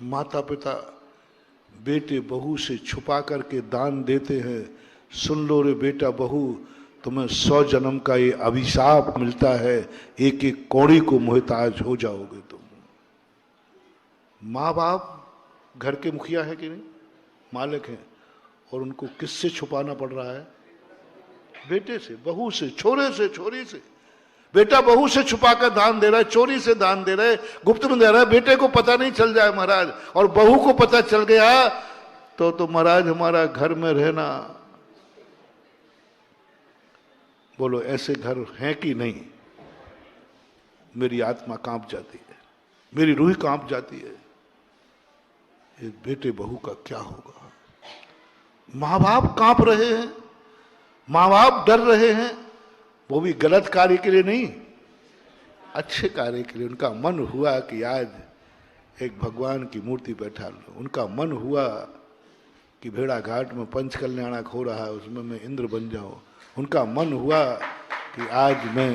माता पिता बेटे बहू से छुपा करके दान देते हैं। सुन लो रे बेटा बहू, तुम्हें 100 जन्म का ये अभिशाप मिलता है, एक एक कौड़ी को मोहताज हो जाओगे तुम। माँ बाप घर के मुखिया है कि नहीं, मालिक हैं, और उनको किससे छुपाना पड़ रहा है? बेटे से, बहू से, छोरे से, छोरी से। बेटा बहू से छुपा कर दान दे रहा है, चोरी से दान दे रहा है, गुप्त में दे रहा है, बेटे को पता नहीं चल जाए महाराज, और बहू को पता चल गया तो महाराज हमारा घर में रहना। बोलो ऐसे घर हैं कि नहीं? मेरी आत्मा कांप जाती है, मेरी रूह कांप जाती है। ये बेटे बहू का क्या होगा? माँ बाप कांप रहे हैं, माँ बाप डर रहे हैं, वो भी गलत कार्य के लिए नहीं, अच्छे कार्य के लिए। उनका मन हुआ कि आज एक भगवान की मूर्ति बैठा लो, उनका मन हुआ कि भेड़ा घाट में पंच कल्याणक हो रहा है उसमें मैं इंद्र बन जाऊं, उनका मन हुआ कि आज मैं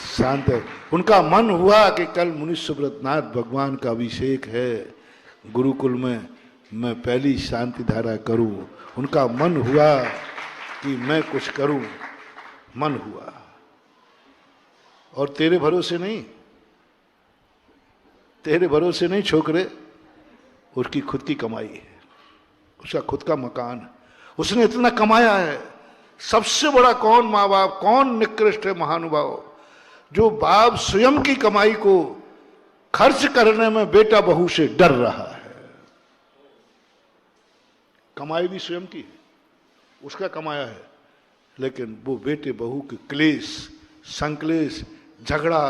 शांत, उनका मन हुआ कि कल मुनि सुब्रतनाथ भगवान का अभिषेक है गुरुकुल में, मैं पहली शांति धारा करूं। उनका मन हुआ कि मैं कुछ करूं, मन हुआ। और तेरे भरोसे नहीं, तेरे भरोसे नहीं छोकरे, उसकी खुद की कमाई है, उसका खुद का मकान, उसने इतना कमाया है। सबसे बड़ा कौन माँ बाप, कौन निकृष्ट है महानुभाव, जो बाप स्वयं की कमाई को खर्च करने में बेटा बहू से डर रहा है। कमाई भी स्वयं की है, उसका कमाया है, लेकिन वो बेटे बहू के क्लेश, संक्लेश, झगड़ा,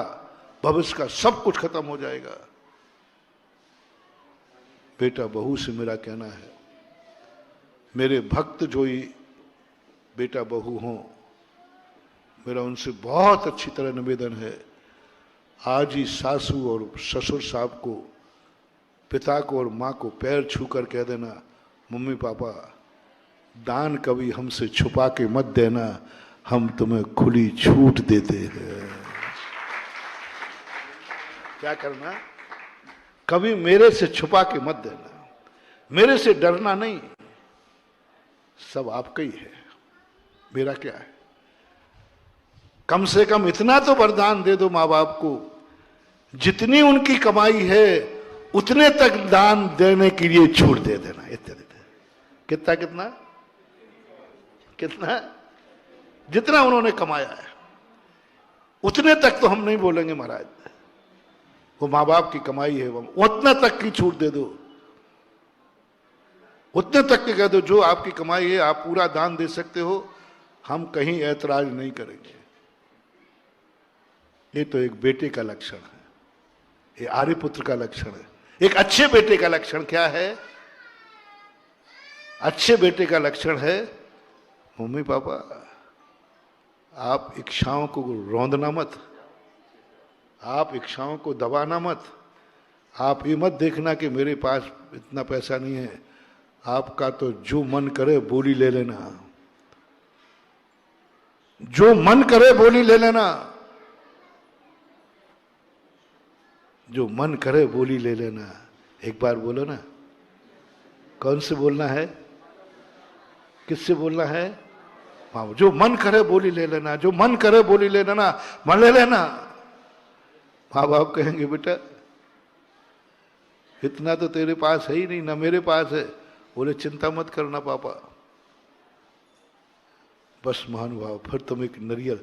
भविष्य का सब कुछ खत्म हो जाएगा। बेटा बहू से मेरा कहना है, मेरे भक्त जो ही बेटा बहू हों, मेरा उनसे बहुत अच्छी तरह निवेदन है, आज ही सासू और ससुर साहब को, पिता को और माँ को पैर छू कर कह देना, मम्मी पापा दान कभी हमसे छुपा के मत देना, हम तुम्हें खुली छूट देते हैं। क्या करना? कभी मेरे से छुपा के मत देना, मेरे से डरना नहीं, सब आपका ही है, मेरा क्या है। कम से कम इतना तो वरदान दे दो माँ बाप को, जितनी उनकी कमाई है उतने तक दान देने के लिए छूट दे देना। इतने कितना कितना कितना जितना उन्होंने कमाया है उतने तक तो हम नहीं बोलेंगे महाराज, वो माँ बाप की कमाई है, वो उतना तक की छूट दे दो, उतने तक के कह दो जो आपकी कमाई है आप पूरा दान दे सकते हो, हम कहीं ऐतराज नहीं करेंगे। ये तो एक बेटे का लक्षण है, ये आर्यपुत्र का लक्षण है। एक अच्छे बेटे का लक्षण क्या है? अच्छे बेटे का लक्षण है, मम्मी पापा आप इच्छाओं को रौंदना मत, आप इच्छाओं को दबाना मत, आप ये मत देखना कि मेरे पास इतना पैसा नहीं है, आपका तो जो मन करे बोली ले लेना, जो मन करे बोली ले लेना, जो मन करे बोली ले लेना। एक बार बोलो ना, कौन से बोलना है, किससे बोलना है? हाँ, जो मन करे बोली ले लेना, जो मन करे बोली ले लेना, मन ले लेना। माँ बाप कहेंगे बेटा इतना तो तेरे पास है ही नहीं, ना मेरे पास है। बोले चिंता मत करना पापा। बस महानुभाव, फिर तुम एक नरियल,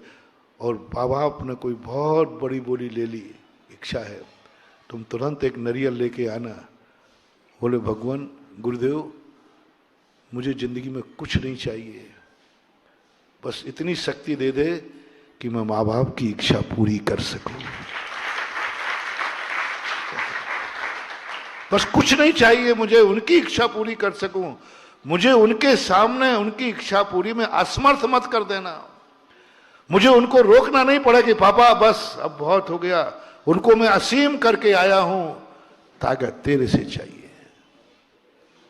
और बाबा आपने कोई बहुत बड़ी बोली ले ली, इच्छा है तुम तुरंत एक नरियल लेके आना। बोले भगवान गुरुदेव, मुझे जिंदगी में कुछ नहीं चाहिए, बस इतनी शक्ति दे दे कि मैं माँ बाप की इच्छा पूरी कर सकूं। बस कुछ नहीं चाहिए मुझे, उनकी इच्छा पूरी कर सकूं। मुझे उनके सामने उनकी इच्छा पूरी में असमर्थ मत कर देना। मुझे उनको रोकना नहीं पड़ा कि पापा बस अब बहुत हो गया, उनको मैं असीम करके आया हूं, ताकत तेरे से चाहिए।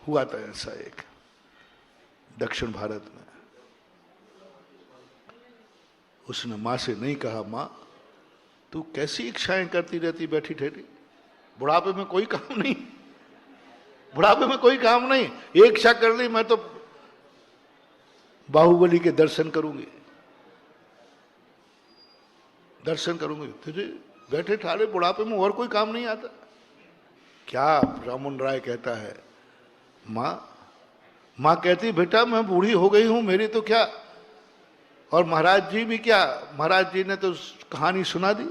हुआ था ऐसा एक दक्षिण भारत में। उसने मां से नहीं कहा, मां तू कैसी इच्छाएं करती रहती बैठी ठेठी, बुढ़ापे में कोई काम नहीं, बुढ़ापे में कोई काम नहीं। एक इच्छा कर ली, मैं तो बाहुबली के दर्शन करूंगी, दर्शन करूंगी। तुझे बैठे ठाड़े बुढ़ापे में और कोई काम नहीं आता क्या? रामन राय कहता है, मां कहती बेटा मैं बूढ़ी हो गई हूं, मेरी तो क्या। और महाराज जी भी क्या, महाराज जी ने तो कहानी सुना दी।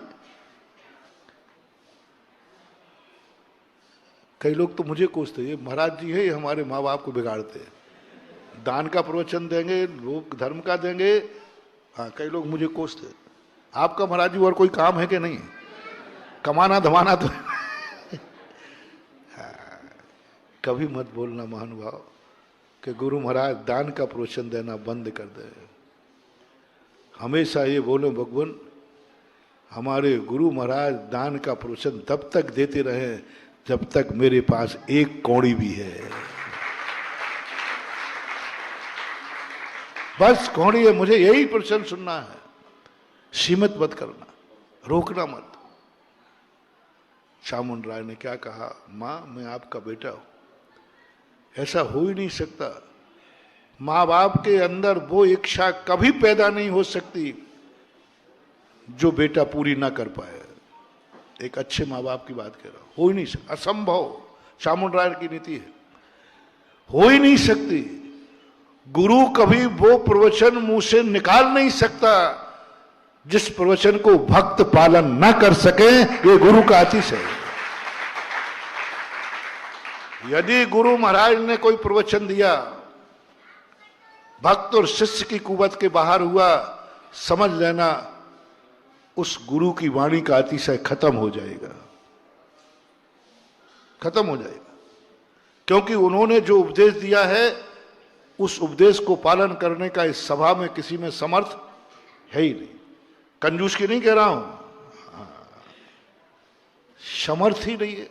कई लोग तो मुझे कोसते, ये महाराज जी है, ये हमारे माँ बाप को बिगाड़ते हैं। दान का प्रवचन देंगे, लोग धर्म का देंगे। हाँ, कई लोग मुझे कोसते, आपका महाराज जी और कोई काम है कि नहीं, कमाना धमाना तो हाँ, कभी मत बोलना महानुभाव कि गुरु महाराज दान का प्रवचन देना बंद कर दे। हमेशा ये बोलो भगवान, हमारे गुरु महाराज दान का प्रवचन तब तक देते रहे जब तक मेरे पास एक कौड़ी भी है। बस कौड़ी है, मुझे यही प्रवचन सुनना है। सीमित मत करना, रोकना मत। चामुंड राय ने क्या कहा, मां मैं आपका बेटा हूं, ऐसा हो ही नहीं सकता। माँ बाप के अंदर वो इच्छा कभी पैदा नहीं हो सकती जो बेटा पूरी ना कर पाए। एक अच्छे माँ बाप की बात कह रहा हूं, हो ही नहीं सकता, असंभव। चामुंड राय की नीति है, हो ही नहीं सकती। गुरु कभी वो प्रवचन मुंह से निकाल नहीं सकता जिस प्रवचन को भक्त पालन ना कर सके। ये गुरु का अतिशय है। यदि गुरु महाराज ने कोई प्रवचन दिया, भक्त और शिष्य की कुवत के बाहर हुआ, समझ लेना उस गुरु की वाणी का अतिशय खत्म हो जाएगा, खत्म हो जाएगा। क्योंकि उन्होंने जो उपदेश दिया है उस उपदेश को पालन करने का इस सभा में किसी में समर्थ है ही नहीं। कंजूस की नहीं कह रहा हूं, समर्थ ही नहीं है,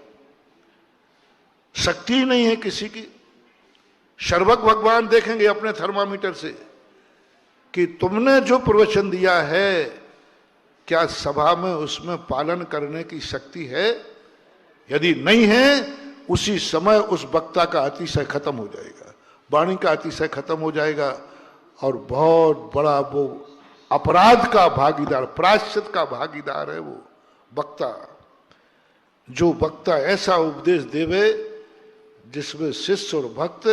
शक्ति ही नहीं है किसी की। सर्वज्ञ भगवान देखेंगे अपने थर्मामीटर से कि तुमने जो प्रवचन दिया है क्या सभा में उसमें पालन करने की शक्ति है। यदि नहीं है, उसी समय उस वक्ता का अतिशय खत्म हो जाएगा, वाणी का अतिशय खत्म हो जाएगा, और बहुत बड़ा वो अपराध का भागीदार, प्रायश्चित का भागीदार है वो वक्ता। जो वक्ता ऐसा उपदेश देवे जिसमें शिष्य और भक्त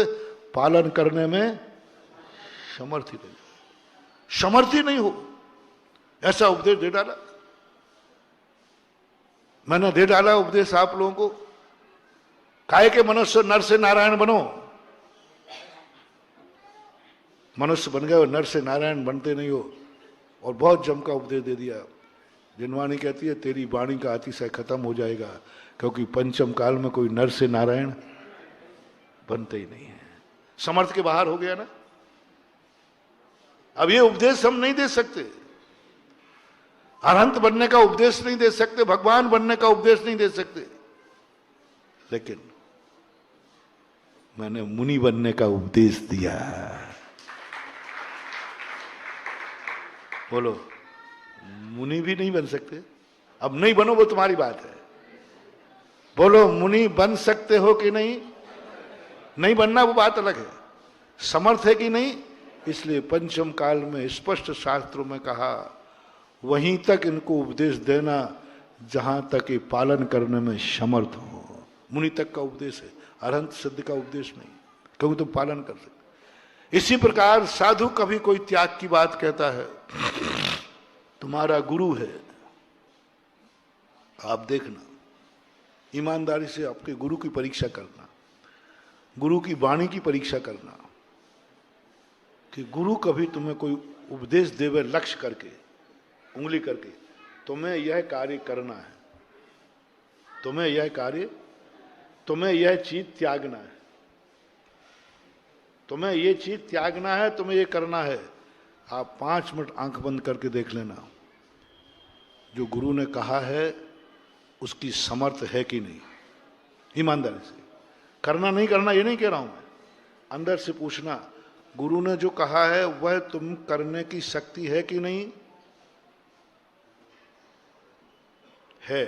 पालन करने में समर्थ ही नहीं हो, ऐसा उपदेश दे डाला। मैंने दे डाला उपदेश आप लोगों को, काहे के मनुष्य नर से नारायण बनो। मनुष्य बन गए और नर से नारायण बनते नहीं हो, और बहुत जम का उपदेश दे दिया। जिनवाणी कहती है तेरी वाणी का अतिशय खत्म हो जाएगा, क्योंकि पंचम काल में कोई नर से नारायण बनते ही नहीं है, समर्थ के बाहर हो गया ना। अब ये उपदेश हम नहीं दे सकते, अरहंत बनने का उपदेश नहीं दे सकते, भगवान बनने का उपदेश नहीं दे सकते, लेकिन मैंने मुनि बनने का उपदेश दिया। बोलो, मुनि भी नहीं बन सकते? अब नहीं बनो वो तुम्हारी बात है। बोलो, मुनि बन सकते हो कि नहीं? नहीं बनना वो बात अलग है, समर्थ है कि नहीं। इसलिए पंचम काल में स्पष्ट शास्त्रों में कहा, वहीं तक इनको उपदेश देना जहां तक ये पालन करने में समर्थ हो। मुनि तक का उपदेश है, अरहंत सिद्ध का उपदेश नहीं, क्योंकि तुम पालन कर सकते। इसी प्रकार साधु कभी कोई त्याग की बात कहता है, तुम्हारा गुरु है, आप देखना, ईमानदारी से आपके गुरु की परीक्षा करना, गुरु की वाणी की परीक्षा करना, कि गुरु कभी तुम्हें कोई उपदेश देवे लक्ष्य करके, उंगली करके, तुम्हें यह कार्य करना है, तुम्हें यह कार्य, तुम्हें यह चीज त्यागना है, तुम्हें ये चीज त्यागना है, तुम्हें ये करना है, आप 5 मिनट आंख बंद करके देख लेना, जो गुरु ने कहा है उसकी समर्थ है कि नहीं। ईमानदारी से करना नहीं करना ये नहीं कह रहा हूं मैं, अंदर से पूछना, गुरु ने जो कहा है वह तुम करने की शक्ति है कि नहीं है।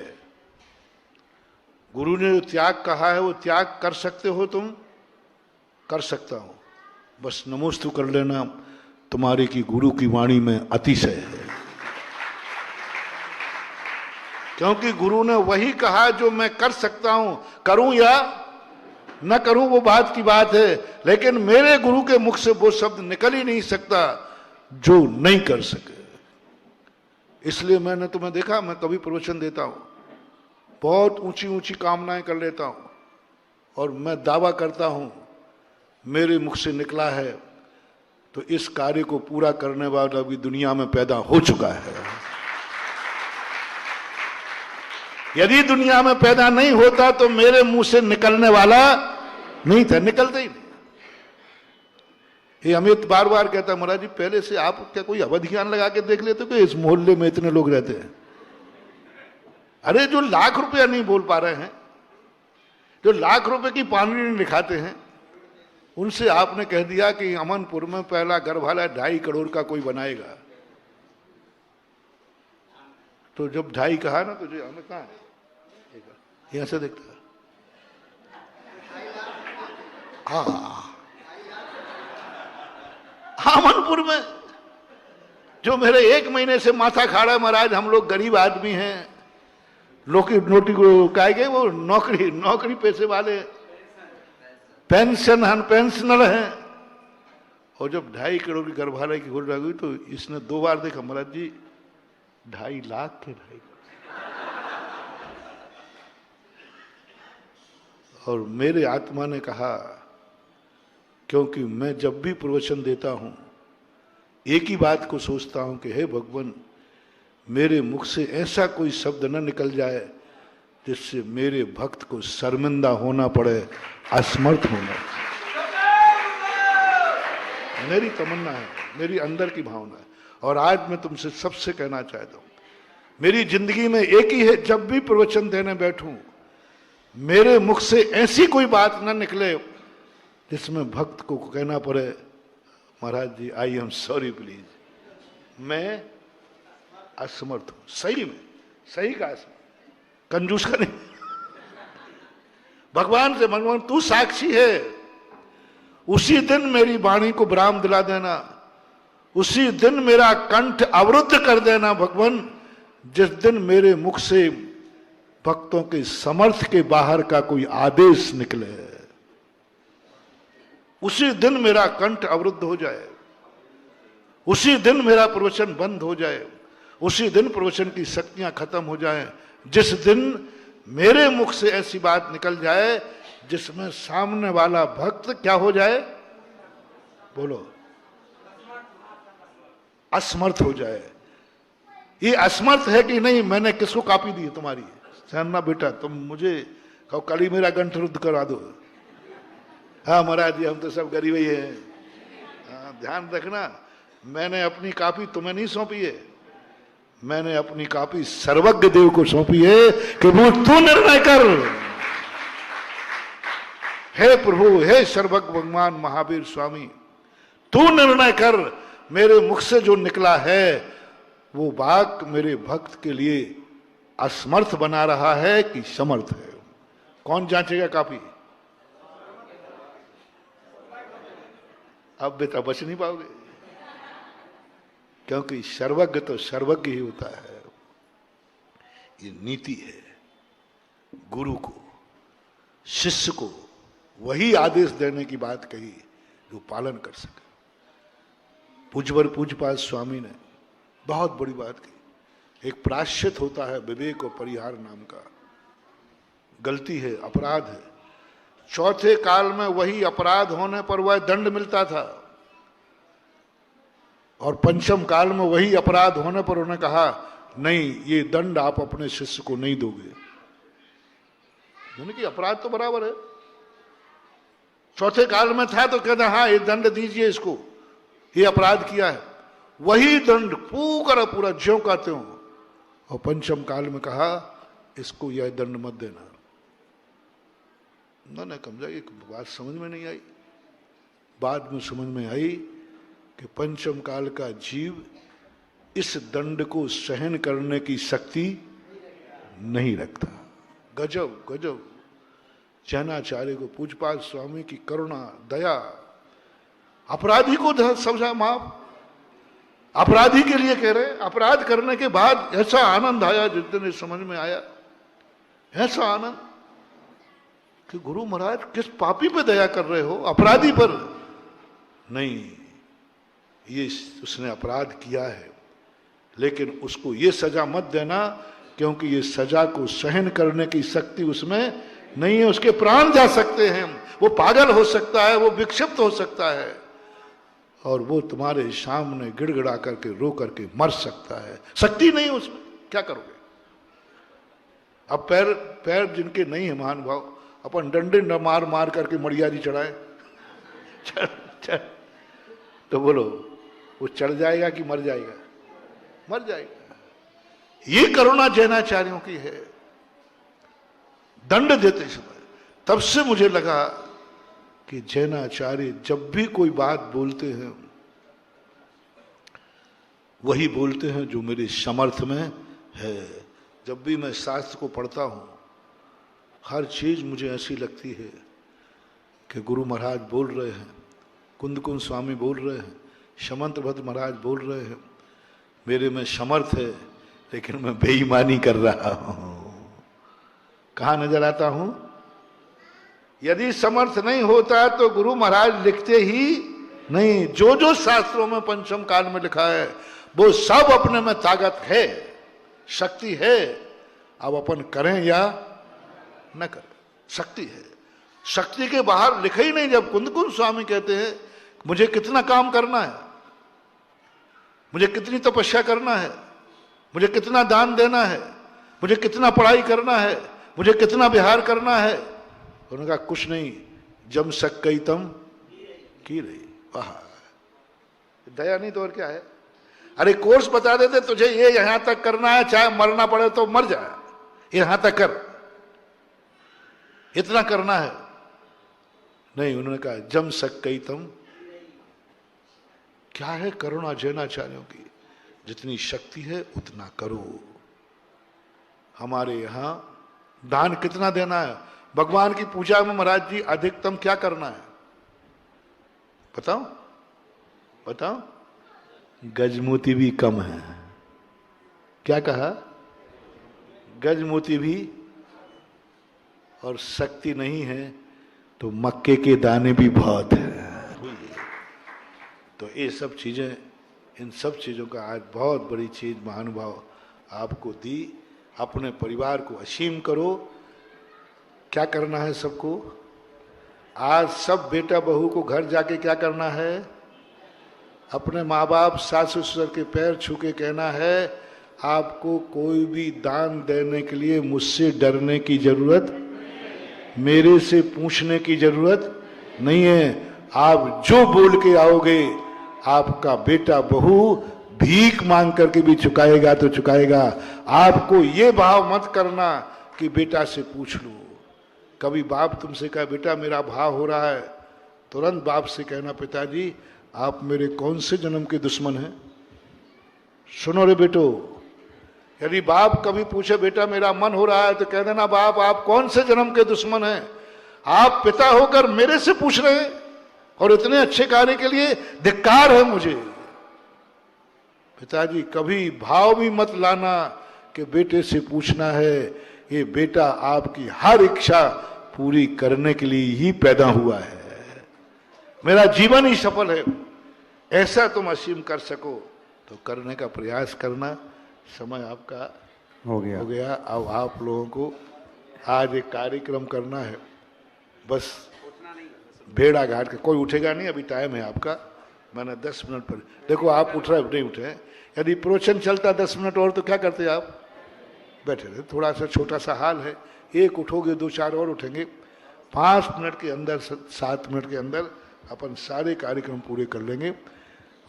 गुरु ने जो त्याग कहा है वो त्याग कर सकते हो तुम, कर सकता हूं, बस नमोस्तु कर लेना, तुम्हारे की गुरु की वाणी में अतिशय है। क्योंकि गुरु ने वही कहा जो मैं कर सकता हूं, करूं या न करूं वो बात की बात है, लेकिन मेरे गुरु के मुख से वो शब्द निकल ही नहीं सकता जो नहीं कर सके। इसलिए मैंने तुम्हें देखा, मैं कभी प्रवचन देता हूं, बहुत ऊंची ऊंची कामनाएं कर लेता हूं, और मैं दावा करता हूं मेरे मुख से निकला है तो इस कार्य को पूरा करने वाला भी दुनिया में पैदा हो चुका है। यदि दुनिया में पैदा नहीं होता तो मेरे मुंह से निकलने वाला नहीं था, निकलता ही नहीं। ये अमित बार बार कहता, महाराज जी पहले से आप क्या कोई अवध ज्ञान लगा के देख लेते कि इस मोहल्ले में इतने लोग रहते हैं। अरे जो लाख रुपया नहीं बोल पा रहे हैं, जो लाख रुपए की पानी नहीं लिखाते हैं, उनसे आपने कह दिया कि अमनपुर में पहला गर्भालय 2.5 करोड़ का कोई बनाएगा। तो जब 2.5 कहा ना, तो जो हमें कहा है यहां से देखता है, अमनपुर में जो मेरे 1 महीने से माथा खाड़ा, महाराज हम लोग गरीब आदमी हैं, नोटी को कहेंगे वो नौकरी पैसे वाले, पेंशनर हैं, और जब 2.5 करोड़ की गर्भालय की घोषणा हुई तो इसने 2 बार देखा, महाराज जी 2.5 लाख के 2.5 और मेरे आत्मा ने कहा, क्योंकि मैं जब भी प्रवचन देता हूं एक ही बात को सोचता हूं कि हे भगवान, मेरे मुख से ऐसा कोई शब्द न निकल जाए जिससे मेरे भक्त को शर्मिंदा होना पड़े, असमर्थ होना। मेरी तमन्ना है, मेरी अंदर की भावना है। और आज मैं तुमसे सबसे कहना चाहता हूं, मेरी जिंदगी में एक ही है, जब भी प्रवचन देने बैठूं मेरे मुख से ऐसी कोई बात न निकले जिसमें भक्त को कहना पड़े, महाराज जी आई एम सॉरी प्लीज, मैं असमर्थ हूं। सही में, सही कहा, कंजूस का नहीं। भगवान से, भगवान तू साक्षी है, उसी दिन मेरी वाणी को विराम दिला देना, उसी दिन मेरा कंठ अवरुद्ध कर देना भगवान, जिस दिन मेरे मुख से भक्तों के समर्थ के बाहर का कोई आदेश निकले, उसी दिन मेरा कंठ अवरुद्ध हो जाए, उसी दिन मेरा प्रवचन बंद हो जाए, उसी दिन प्रवचन की शक्तियां खत्म हो जाएं, जिस दिन मेरे मुख से ऐसी बात निकल जाए जिसमें सामने वाला भक्त क्या हो जाए, बोलो, असमर्थ हो जाए। ये असमर्थ है कि नहीं, मैंने किसको कॉपी दी है तुम्हारी, सहना बेटा तुम मुझे कहो कल ही मेरा कंठ रुद्ध करा दो। हाँ महाराज जी हम तो सब गरीब ही हैं। हाँ, ध्यान रखना, मैंने अपनी कॉपी तुम्हें नहीं सौंपी है, मैंने अपनी कॉपी सर्वज्ञ देव को सौंपी है कि वो तू निर्णय कर। हे प्रभु, हे सर्वज्ञ भगवान महावीर स्वामी, तू निर्णय कर, मेरे मुख से जो निकला है वो वाक्य मेरे भक्त के लिए असमर्थ बना रहा है कि समर्थ है। कौन जांचेगा कॉपी? अब बेटा बच नहीं पाओगे, क्योंकि सर्वज्ञ तो सर्वज्ञ ही होता है। ये नीति है गुरु को, शिष्य को वही आदेश देने की बात कही जो पालन कर सके। पूज्यवर पूज्यपाद स्वामी ने बहुत बड़ी बात कही। एक प्रायश्चित होता है विवेक और परिहार नाम का। गलती है, अपराध है, चौथे काल में वही अपराध होने पर वह दंड मिलता था, और पंचम काल में वही अपराध होने पर उन्होंने कहा नहीं, ये दंड आप अपने शिष्य को नहीं दोगे। यानी कि अपराध तो बराबर है। चौथे काल में था तो कहते हाँ ये दंड दीजिए इसको, ये अपराध किया है, वही दंड पूरा पूरा ज्यों का त्यों। और पंचम काल में कहा इसको यह दंड मत देना। ना समझा, एक बात समझ में नहीं आई। बाद में समझ में आई कि पंचम काल का जीव इस दंड को सहन करने की शक्ति नहीं रखता। गजब गजब। जैनाचार्य को पूज्यपाद स्वामी की करुणा दया, अपराधी को समझा माफ, अपराधी के लिए कह रहे। अपराध करने के बाद ऐसा आनंद आया, जिस दिन समझ में आया ऐसा आनंद कि गुरु महाराज किस पापी पे दया कर रहे हो, अपराधी पर नहीं। ये उसने अपराध किया है, लेकिन उसको ये सजा मत देना, क्योंकि ये सजा को सहन करने की शक्ति उसमें नहीं है। उसके प्राण जा सकते हैं, वो पागल हो सकता है, वो विक्षिप्त हो सकता है, और वो तुम्हारे सामने गिड़गिड़ा करके रो करके मर सकता है। शक्ति नहीं है उसमें, क्या करोगे? अब पैर जिनके नहीं है महानुभाव, अपन डंडे न मार मार करके मड़ियारी चढ़ाए तो बोलो वो चढ़ जाएगा कि मर जाएगा? मर जाएगा। ये करुणा जैनाचार्यों की है दंड देते समय। तब से मुझे लगा कि जैनाचार्य जब भी कोई बात बोलते हैं वही बोलते हैं जो मेरे समर्थ में है। जब भी मैं शास्त्र को पढ़ता हूं, हर चीज मुझे ऐसी लगती है कि गुरु महाराज बोल रहे हैं, कुंद स्वामी बोल रहे हैं, शमंत भद्र महाराज बोल रहे हैं, मेरे में समर्थ है, लेकिन मैं बेईमानी कर रहा हूं। कहां नजर आता हूं? यदि समर्थ नहीं होता तो गुरु महाराज लिखते ही नहीं। जो जो शास्त्रों में पंचम काल में लिखा है वो सब अपने में ताकत है, शक्ति है। अब अपन करें या न करें, शक्ति है। शक्ति के बाहर लिखा ही नहीं। जब कुंद स्वामी कहते हैं मुझे कितना काम करना है, मुझे कितनी तपस्या करना है, मुझे कितना दान देना है, मुझे कितना पढ़ाई करना है, मुझे कितना विहार करना है, उन्होंने कहा कुछ नहीं, जम सकई तम की रही। वाह, दया नहीं तो और क्या है? अरे कोर्स बता देते तुझे ये यहां तक करना है, चाहे मरना पड़े तो मर जाए, यहां तक कर, इतना करना है। नहीं, उन्होंने कहा जम सकई तम। क्या है करुणा जैनाचार्यों की? जितनी शक्ति है उतना करो। हमारे यहां दान कितना देना है? भगवान की पूजा में महाराज जी अधिकतम क्या करना है बताओ? बताओ। गजमोती भी कम है। क्या कहा? गजमोती भी, और शक्ति नहीं है तो मक्के के दाने भी बहुत है। तो ये सब चीजें, इन सब चीजों का आज बहुत बड़ी चीज महानुभाव आपको दी। अपने परिवार को असीम करो। क्या करना है सबको? आज सब बेटा बहू को घर जाके क्या करना है? अपने माँ बाप सास ससुर के पैर छू के कहना है आपको कोई भी दान देने के लिए मुझसे डरने की जरूरत, मेरे से पूछने की जरूरत नहीं है। आप जो बोल के आओगे आपका बेटा बहू भीख मांग करके भी चुकाएगा तो चुकाएगा। आपको ये भाव मत करना कि बेटा से पूछ लो। कभी बाप तुमसे कहा बेटा मेरा भाव हो रहा है, तुरंत बाप से कहना पिताजी आप मेरे कौन से जन्म के दुश्मन हैं? सुनो रे बेटो, यदि बाप कभी पूछे बेटा मेरा मन हो रहा है तो कह देना बाप आप कौन से जन्म के दुश्मन हैं? आप पिता होकर मेरे से पूछ रहे हैं, और इतने अच्छे कार्य के लिए धिक्कार है मुझे। पिताजी कभी भाव भी मत लाना कि बेटे से पूछना है। ये बेटा आपकी हर इच्छा पूरी करने के लिए ही पैदा हुआ है। मेरा जीवन ही सफल है, ऐसा तुम असीम कर सको तो करने का प्रयास करना। समय आपका हो गया। अब आप लोगों को आज एक कार्यक्रम करना है, बस भेड़ा घाट का। कोई उठेगा नहीं, अभी टाइम है आपका। मैंने 10 मिनट पर, देखो आप उठ रहे नहीं उठे, यदि प्रवचन चलता 10 मिनट और तो क्या करते आप, बैठे रहे। थोड़ा सा छोटा सा हाल है, एक उठोगे 2-4 और उठेंगे। 5 मिनट के अंदर 7 मिनट के अंदर अपन सारे कार्यक्रम पूरे कर लेंगे।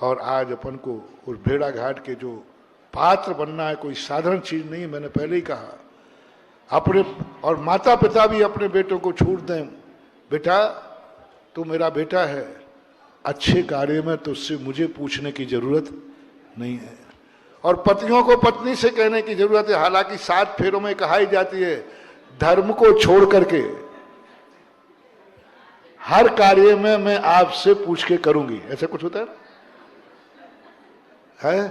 और आज अपन को उस भेड़ा घाट के जो पात्र बनना है, कोई साधारण चीज नहीं है। मैंने पहले ही कहा, अपने और माता पिता भी अपने बेटों को छूट दें, बेटा तू मेरा बेटा है, अच्छे कार्य में तुझसे मुझे पूछने की जरूरत नहीं है। और पतियों को पत्नी से कहने की जरूरत है, हालांकि 7 फेरों में कहा ही जाती है धर्म को छोड़ करके हर कार्य में मैं आपसे पूछ के करूंगी, ऐसा कुछ होता है?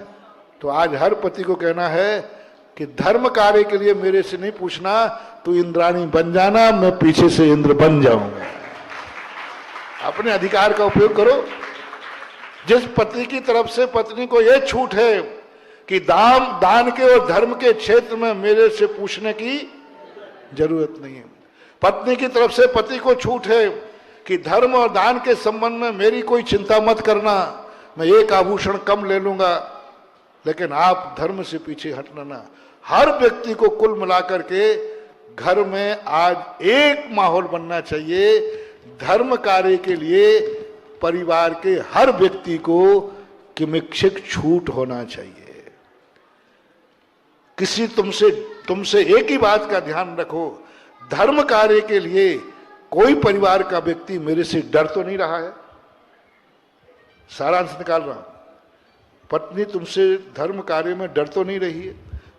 तो आज हर पति को कहना है कि धर्म कार्य के लिए मेरे से नहीं पूछना, तो इंद्राणी बन जाना, मैं पीछे से इंद्र बन जाऊंगा। अपने अधिकार का उपयोग करो। जिस पति की तरफ से पत्नी को यह छूट है कि दान के और धर्म के क्षेत्र में मेरे से पूछने की जरूरत नहीं है, पत्नी की तरफ से पति को छूट है कि धर्म और दान के संबंध में मेरी कोई चिंता मत करना, मैं एक आभूषण कम ले लूंगा, लेकिन आप धर्म से पीछे हटना ना। हर व्यक्ति को कुल मिलाकर के घर में आज एक माहौल बनना चाहिए। धर्म कार्य के लिए परिवार के हर व्यक्ति को किमिक्षिक छूट होना चाहिए। किसी तुमसे एक ही बात का ध्यान रखो, धर्म कार्य के लिए कोई परिवार का व्यक्ति मेरे से डर तो नहीं रहा है। सारांश निकाल रहा हूं। पत्नी तुमसे धर्म कार्य में डर तो नहीं रही है,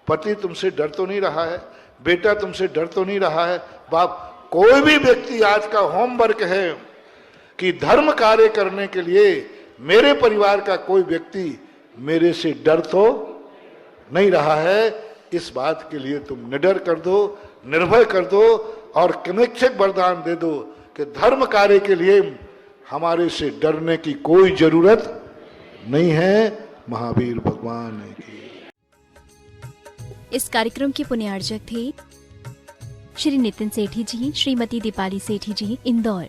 पति तुमसे डर तो नहीं रहा है, बेटा तुमसे डर तो नहीं रहा है, बाप, कोई भी व्यक्ति आज का होमवर्क है कि धर्म कार्य करने के लिए मेरे परिवार का कोई व्यक्ति मेरे से डर तो नहीं रहा है। इस बात के लिए तुम निडर कर दो, निर्भय कर दो और किमिक्षिक वरदान दे दो कि धर्म कार्य के लिए हमारे से डरने की कोई जरूरत नहीं है। महावीर भगवान की। इस कार्यक्रम के पुण्यार्चक थे श्री नितिन सेठी जी, श्रीमती दीपाली सेठी जी, इंदौर।